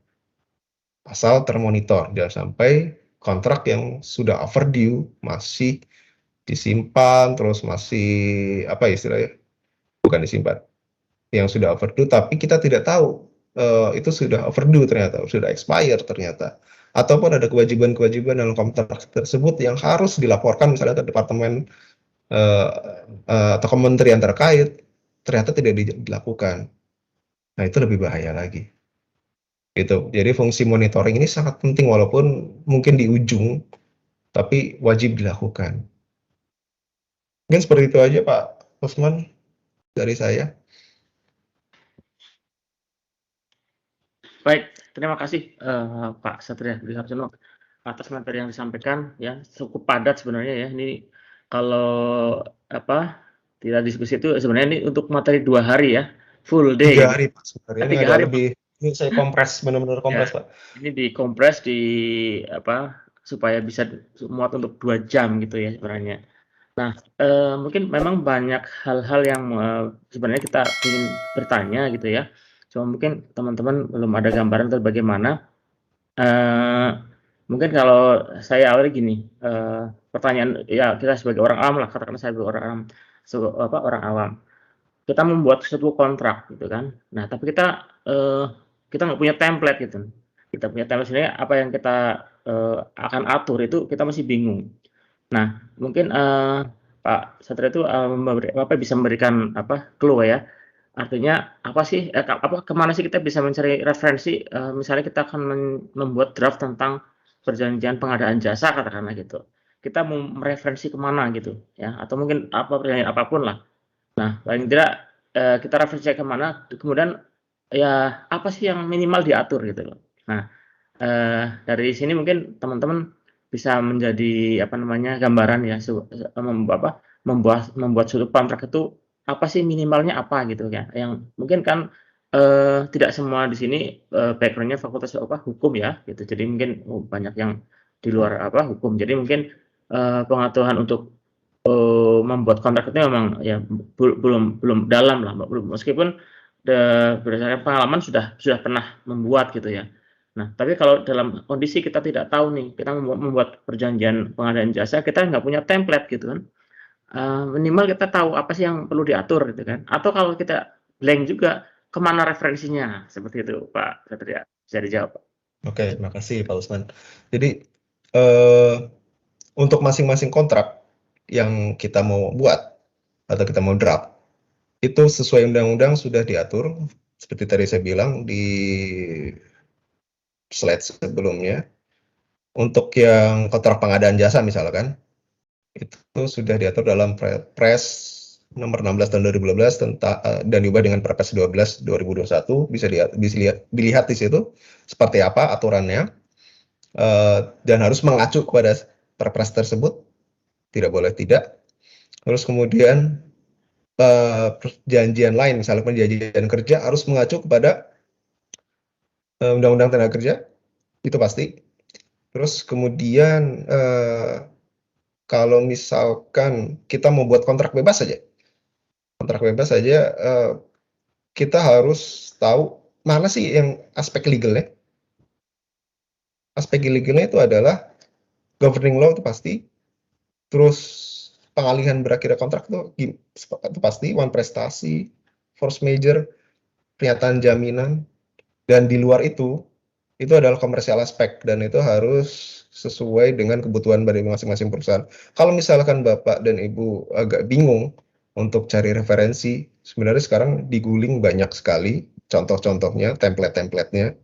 Asal termonitor, jangan sampai kontrak yang sudah overdue masih disimpan, terus masih, apa istilahnya, bukan disimpan, yang sudah overdue, tapi kita tidak tahu itu sudah overdue ternyata, sudah expire ternyata. Ataupun ada kewajiban-kewajiban dalam kontrak tersebut yang harus dilaporkan misalnya ke departemen atau kementerian terkait, ternyata tidak dilakukan. Nah, itu lebih bahaya lagi. Gitu. Jadi fungsi monitoring ini sangat penting walaupun mungkin di ujung, tapi wajib dilakukan. Mungkin seperti itu aja Pak Usman dari saya. Baik, terima kasih Pak Satria Budi Harjono atas materi yang disampaikan ya, cukup padat sebenarnya ya. Ini kalau tidak diskusi itu sebenarnya ini untuk materi 2 hari ya, full day. 3 hari Pak sebenarnya. Ini agak lebih Ini saya kompres, benar-benar kompres, Pak. Ini dikompres supaya bisa muat untuk 2 jam gitu ya sebenarnya. Nah, mungkin memang banyak hal-hal yang sebenarnya kita ingin bertanya gitu ya. Cuma mungkin teman-teman belum ada gambaran tentang bagaimana. Mungkin kalau saya awali gini, pertanyaan ya kita sebagai orang awam lah, katakanlah saya sebagai orang awam, orang awam. Kita membuat suatu kontrak gitu kan. Nah, tapi kita nggak punya template gitu. Kita punya template sebenarnya apa yang kita akan atur itu kita masih bingung. Nah, mungkin Pak Satria itu bisa memberikan clue ya. Artinya apa sih kemana sih kita bisa mencari referensi, misalnya kita akan membuat draft tentang perjanjian pengadaan jasa katakanlah gitu. Kita mau mereferensi kemana gitu ya, atau mungkin perjanjian apapun lah. Nah, paling tidak kita referensi kemana, kemudian ya apa sih yang minimal diatur gitu loh. Nah, dari sini mungkin teman-teman bisa menjadi gambaran ya membuat suatu kontrak itu apa sih minimalnya apa gitu ya. Yang mungkin kan tidak semua di sini background-nya fakultas hukum ya gitu. Jadi mungkin banyak yang di luar hukum. Jadi mungkin pengetahuan untuk membuat kontrak itu memang ya belum dalam lah, meskipun berdasarkan pengalaman sudah pernah membuat gitu ya. Nah, tapi kalau dalam kondisi kita tidak tahu nih, kita membuat perjanjian pengadaan jasa, kita nggak punya template gitu kan. Minimal kita tahu apa sih yang perlu diatur gitu kan. Atau kalau kita blank juga, kemana referensinya? Seperti itu Pak Satria, bisa dijawab Pak. Oke, terima kasih Pak Usman. Jadi untuk masing-masing kontrak yang kita mau buat atau kita mau draft, itu sesuai undang-undang sudah diatur, seperti tadi saya bilang di slide sebelumnya. Untuk yang kontrak pengadaan jasa misalkan, itu sudah diatur dalam Pres nomor 16 tahun 2012 tentang dan diubah dengan Perpres 12 2021. Bisa dilihat di situ seperti apa aturannya, dan harus mengacu kepada Perpres tersebut, tidak boleh tidak. Terus kemudian perjanjian lain, misalnya perjanjian kerja, harus mengacu kepada Undang-Undang Tenaga Kerja, itu pasti. Terus kemudian kalau misalkan kita mau buat kontrak bebas saja, kita harus tahu mana sih yang aspek legalnya. Aspek legalnya itu adalah governing law, itu pasti. Terus pengalihan berakhirnya kontrak itu pasti, one prestasi, force majeure, pernyataan jaminan, dan di luar itu adalah komersial aspek, dan itu harus sesuai dengan kebutuhan dari masing-masing perusahaan. Kalau misalkan Bapak dan Ibu agak bingung untuk cari referensi, sebenarnya sekarang diguling banyak sekali contoh-contohnya, template-templatenya.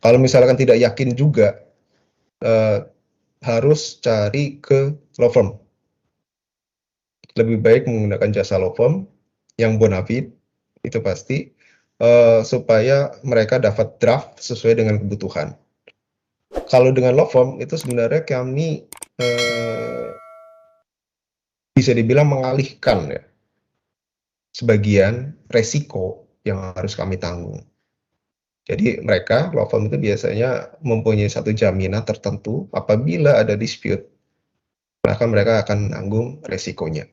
Kalau misalkan tidak yakin juga, harus cari ke law firm. Lebih baik menggunakan jasa law firm yang bonafide, itu pasti, supaya mereka dapat draft sesuai dengan kebutuhan. Kalau dengan law firm itu sebenarnya kami bisa dibilang mengalihkan ya sebagian resiko yang harus kami tanggung. Jadi mereka, law firm itu biasanya mempunyai satu jaminan tertentu, apabila ada dispute, maka mereka akan menanggung resikonya.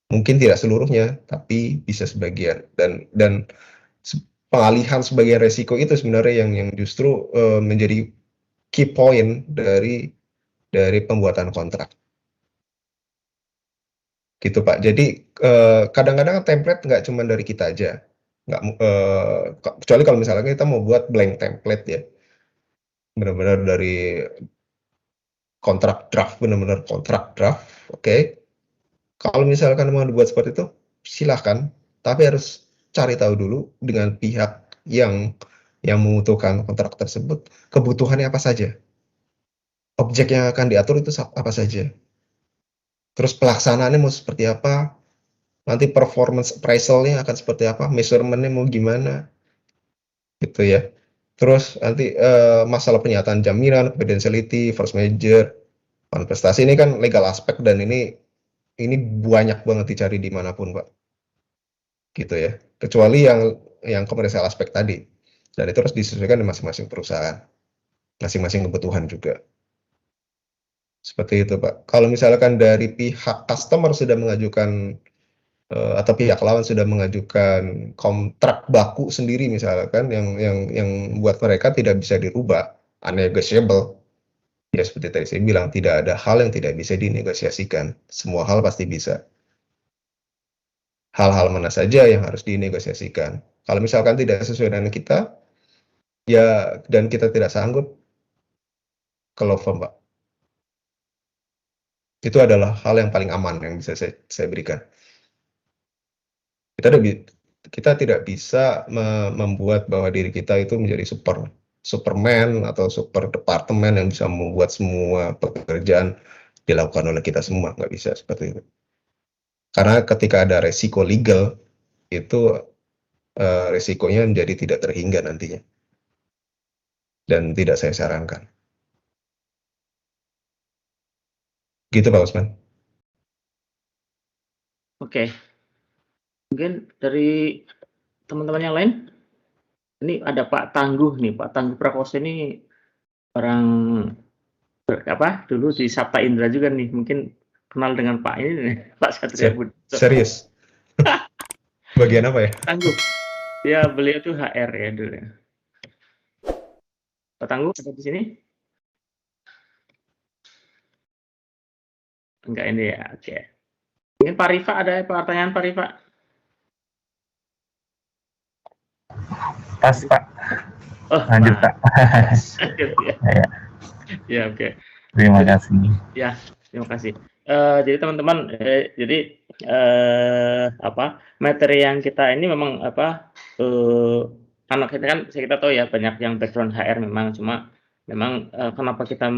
Mungkin tidak seluruhnya, tapi bisa sebagian. Dan pengalihan sebagian resiko itu sebenarnya yang justru menjadi key point dari pembuatan kontrak. Gitu Pak. Jadi kadang-kadang template nggak cuma dari kita aja. Kecuali kalau misalnya kita mau buat blank template ya. Benar-benar dari kontrak draft, benar-benar kontrak draft. Oke. Kalau misalkan mau dibuat seperti itu, silahkan. Tapi harus cari tahu dulu dengan pihak yang membutuhkan kontrak tersebut, kebutuhannya apa saja. Objek yang akan diatur itu apa saja. Terus pelaksanaannya mau seperti apa. Nanti performance appraisal-nya akan seperti apa. Measurement-nya mau gimana. Gitu ya. Terus nanti masalah pernyataan jaminan, confidentiality, force majeure, prestasi, ini kan legal aspek, dan ini banyak banget dicari dimanapun Pak, gitu ya. Kecuali yang komersial aspek tadi. Dan itu harus disesuaikan dengan masing-masing perusahaan, masing-masing kebutuhan juga. Seperti itu, Pak. Kalau misalkan dari pihak customer sudah mengajukan atau pihak lawan sudah mengajukan kontrak baku sendiri misalkan yang buat mereka tidak bisa dirubah, unnegotiable. Ya seperti tadi saya bilang, tidak ada hal yang tidak bisa dinegosiasikan. Semua hal pasti bisa. Hal-hal mana saja yang harus dinegosiasikan. Kalau misalkan tidak sesuai dengan kita, ya dan kita tidak sanggup, ke law firm, Pak. Itu adalah hal yang paling aman yang bisa saya berikan. Kita tidak bisa membuat bahwa diri kita itu menjadi Superman atau super departemen yang bisa membuat semua pekerjaan dilakukan oleh kita semua. Nggak bisa seperti itu. Karena ketika ada resiko legal, itu resikonya menjadi tidak terhingga nantinya. Dan tidak saya sarankan. Gitu Pak Usman. Oke. Mungkin dari teman-teman yang lain, ini ada Pak Tangguh nih, Pak Tangguh Prakoso ini orang dulu di Sabta Indra juga nih, mungkin kenal dengan Pak ini nih, Pak Satria Budi. Serius? Bagian apa ya? Tangguh. Ya beliau tuh HR ya dulu ya. Pak Tangguh ada di sini? Enggak ini ya, oke. Mungkin Pak Rifa ada pertanyaan Pak Rifa? Pas Pak. Oh, lanjut Pak. Ya oke. Terima kasih. Ya terima kasih. Jadi teman-teman, materi yang kita ini memang anak kita kan kita tahu ya banyak yang background HR memang kenapa kita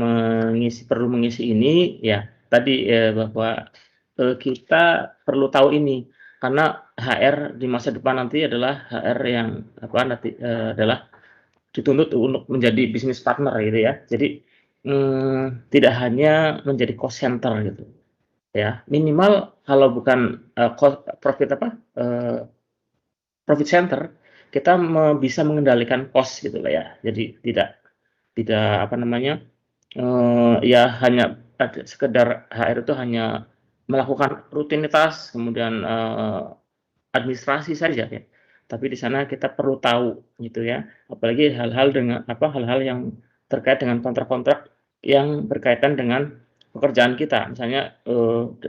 perlu mengisi ini ya tadi bahwa kita perlu tahu ini karena HR di masa depan nanti adalah HR yang adalah dituntut untuk menjadi bisnis partner gitu ya. Jadi tidak hanya menjadi cost center gitu ya, minimal kalau bukan profit center kita bisa mengendalikan cost gitu lah ya. Jadi tidak ya hanya sekedar HR itu hanya melakukan rutinitas kemudian administrasi saja ya. Tapi di sana kita perlu tahu gitu ya, apalagi hal-hal yang terkait dengan kontrak-kontrak yang berkaitan dengan pekerjaan kita, misalnya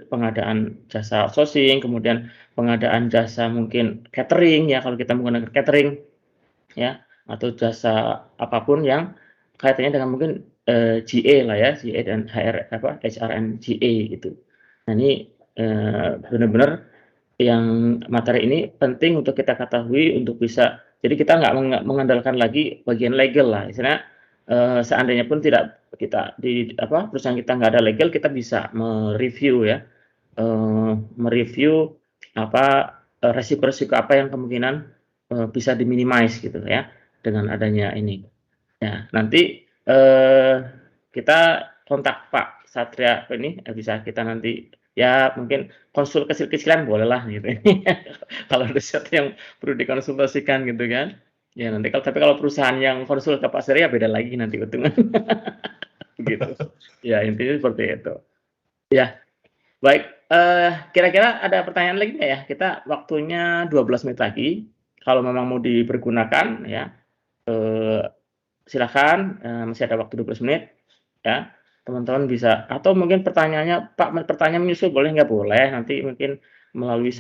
pengadaan jasa outsourcing, kemudian pengadaan jasa mungkin catering ya kalau kita menggunakan catering ya, atau jasa apapun yang kaitannya dengan mungkin GA lah ya, GA dan HR and GA gitu. Nah ini benar-benar yang materi ini penting untuk kita ketahui untuk bisa, jadi kita nggak mengandalkan lagi bagian legal lah, istilahnya seandainya pun tidak kita di perusahaan kita nggak ada legal, kita bisa mereview ya, resiko-resiko apa yang kemungkinan bisa diminimize gitu ya dengan adanya ini. Ya nanti kita kontak Pak Satria ini bisa kita nanti ya mungkin konsul kecil-kecilan bolehlah gitu. Kalau ada sesuatu yang perlu dikonsultasikan gitu kan. Ya nanti kalau perusahaan yang konsul ke Pak Satria beda lagi nanti keuntungan. Gitu. Ya intinya seperti itu. Ya. Baik, kira-kira ada pertanyaan lagi nggak ya? Kita waktunya 12 menit lagi. Kalau memang mau dipergunakan ya silakan, masih ada waktu 12 menit ya. Teman-teman bisa, atau mungkin pertanyaannya Pak, pertanyaan menyusul boleh nggak? Boleh, nanti mungkin melalui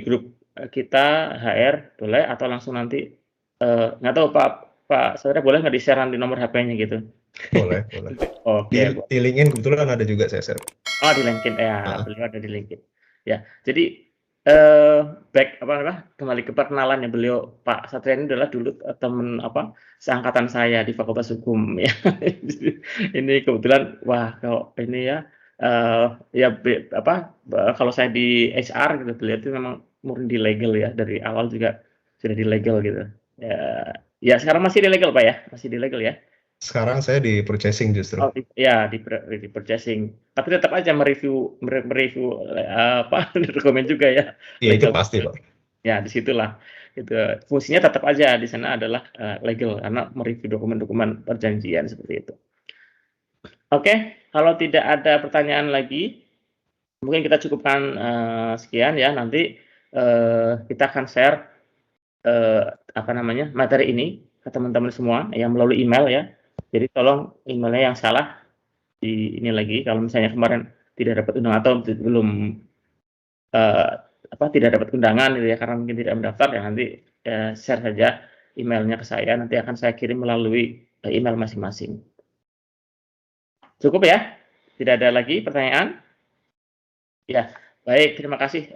grup kita HR boleh, atau langsung nanti nggak tahu Pak Saudara boleh nggak di-share nanti nomor HP-nya gitu? Boleh. Oke. Di LinkedIn kebetulan ada juga saya share. Oh di LinkedIn ya, beliau ada di LinkedIn. Ya, jadi kembali ke perkenalan ya, beliau Pak Satria ini adalah dulu teman seangkatan saya di Fakultas Hukum ya. Ini kebetulan kalau ini ya kalau saya di HR gitu, beliau itu memang murni di legal ya, dari awal juga sudah di legal gitu. Ya sekarang masih di legal Pak ya, masih di legal ya. Sekarang saya di purchasing justru. Oh, ya di purchasing. Tapi tetap aja mereview dokumen juga ya. Ya itu pasti Pak. Ya disitulah Gitu. Fungsinya tetap aja di sana adalah legal karena mereview dokumen-dokumen perjanjian seperti itu. Oke, kalau tidak ada pertanyaan lagi, mungkin kita cukupkan sekian ya. Nanti kita akan share materi ini ke teman-teman semua yang melalui email ya. Jadi tolong emailnya yang salah di ini lagi. Kalau misalnya kemarin tidak dapat undangan atau belum tidak dapat undangan gitu ya karena mungkin tidak mendaftar ya, nanti share saja emailnya ke saya, nanti akan saya kirim melalui email masing-masing. Cukup ya? Tidak ada lagi pertanyaan? Ya, baik, terima kasih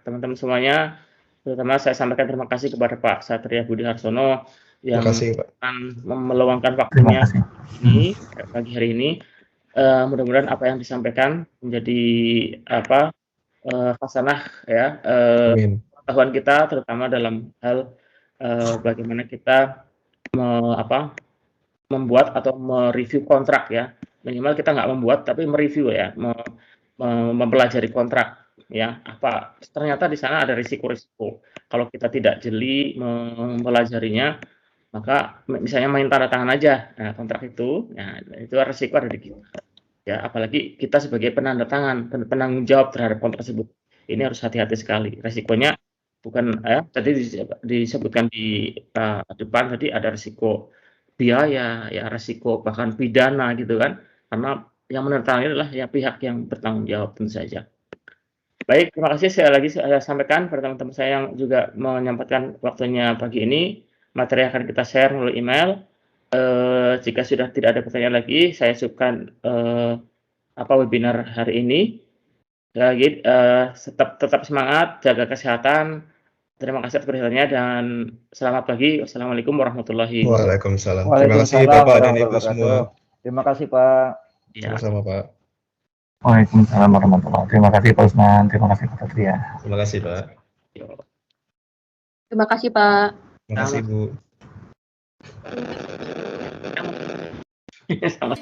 teman-teman semuanya. Terutama saya sampaikan terima kasih kepada Pak Satria Budi Harsono yang Terima kasih, Pak. meluangkan Terima waktunya kasih. ini pagi hari ini. Mudah-mudahan apa yang disampaikan menjadi hasanah ya Amin. pengetahuan kita, terutama dalam hal bagaimana kita membuat atau mereview kontrak ya. Minimal kita nggak membuat tapi mereview ya, mempelajari kontrak ya. Ternyata di sana ada risiko-risiko. Kalau kita tidak jeli mempelajarinya, maka misalnya main tanda tangan aja kontrak itu, itu risiko ada di kita. Ya, apalagi kita sebagai penanggung jawab terhadap kontrak tersebut. Ini harus hati-hati sekali. Resikonya bukan tadi disebutkan di depan tadi ada risiko biaya, ya risiko bahkan pidana gitu kan. Karena yang menandatangani adalah ya pihak yang bertanggung jawab tentu saja. Baik, terima kasih sekali lagi saya sampaikan pada teman-teman saya yang juga menyempatkan waktunya pagi ini. Materi akan kita share melalui email. Jika sudah tidak ada pertanyaan lagi, saya cukupkan webinar hari ini. Lagi tetap semangat, jaga kesehatan. Terima kasih atas perhatiannya dan selamat pagi. Wassalamualaikum warahmatullahi wabarakatuh. Waalaikumsalam. Terima kasih Bapak dan Ibu semua. Terima kasih Pak. Ya. Sama-sama Pak. Waalaikumsalam warahmatullahi wabarakatuh. Terima kasih Pak Usman. Terima kasih Pak Satria. Terima kasih Pak. Terima kasih Pak. Terima kasih Bu. Sama.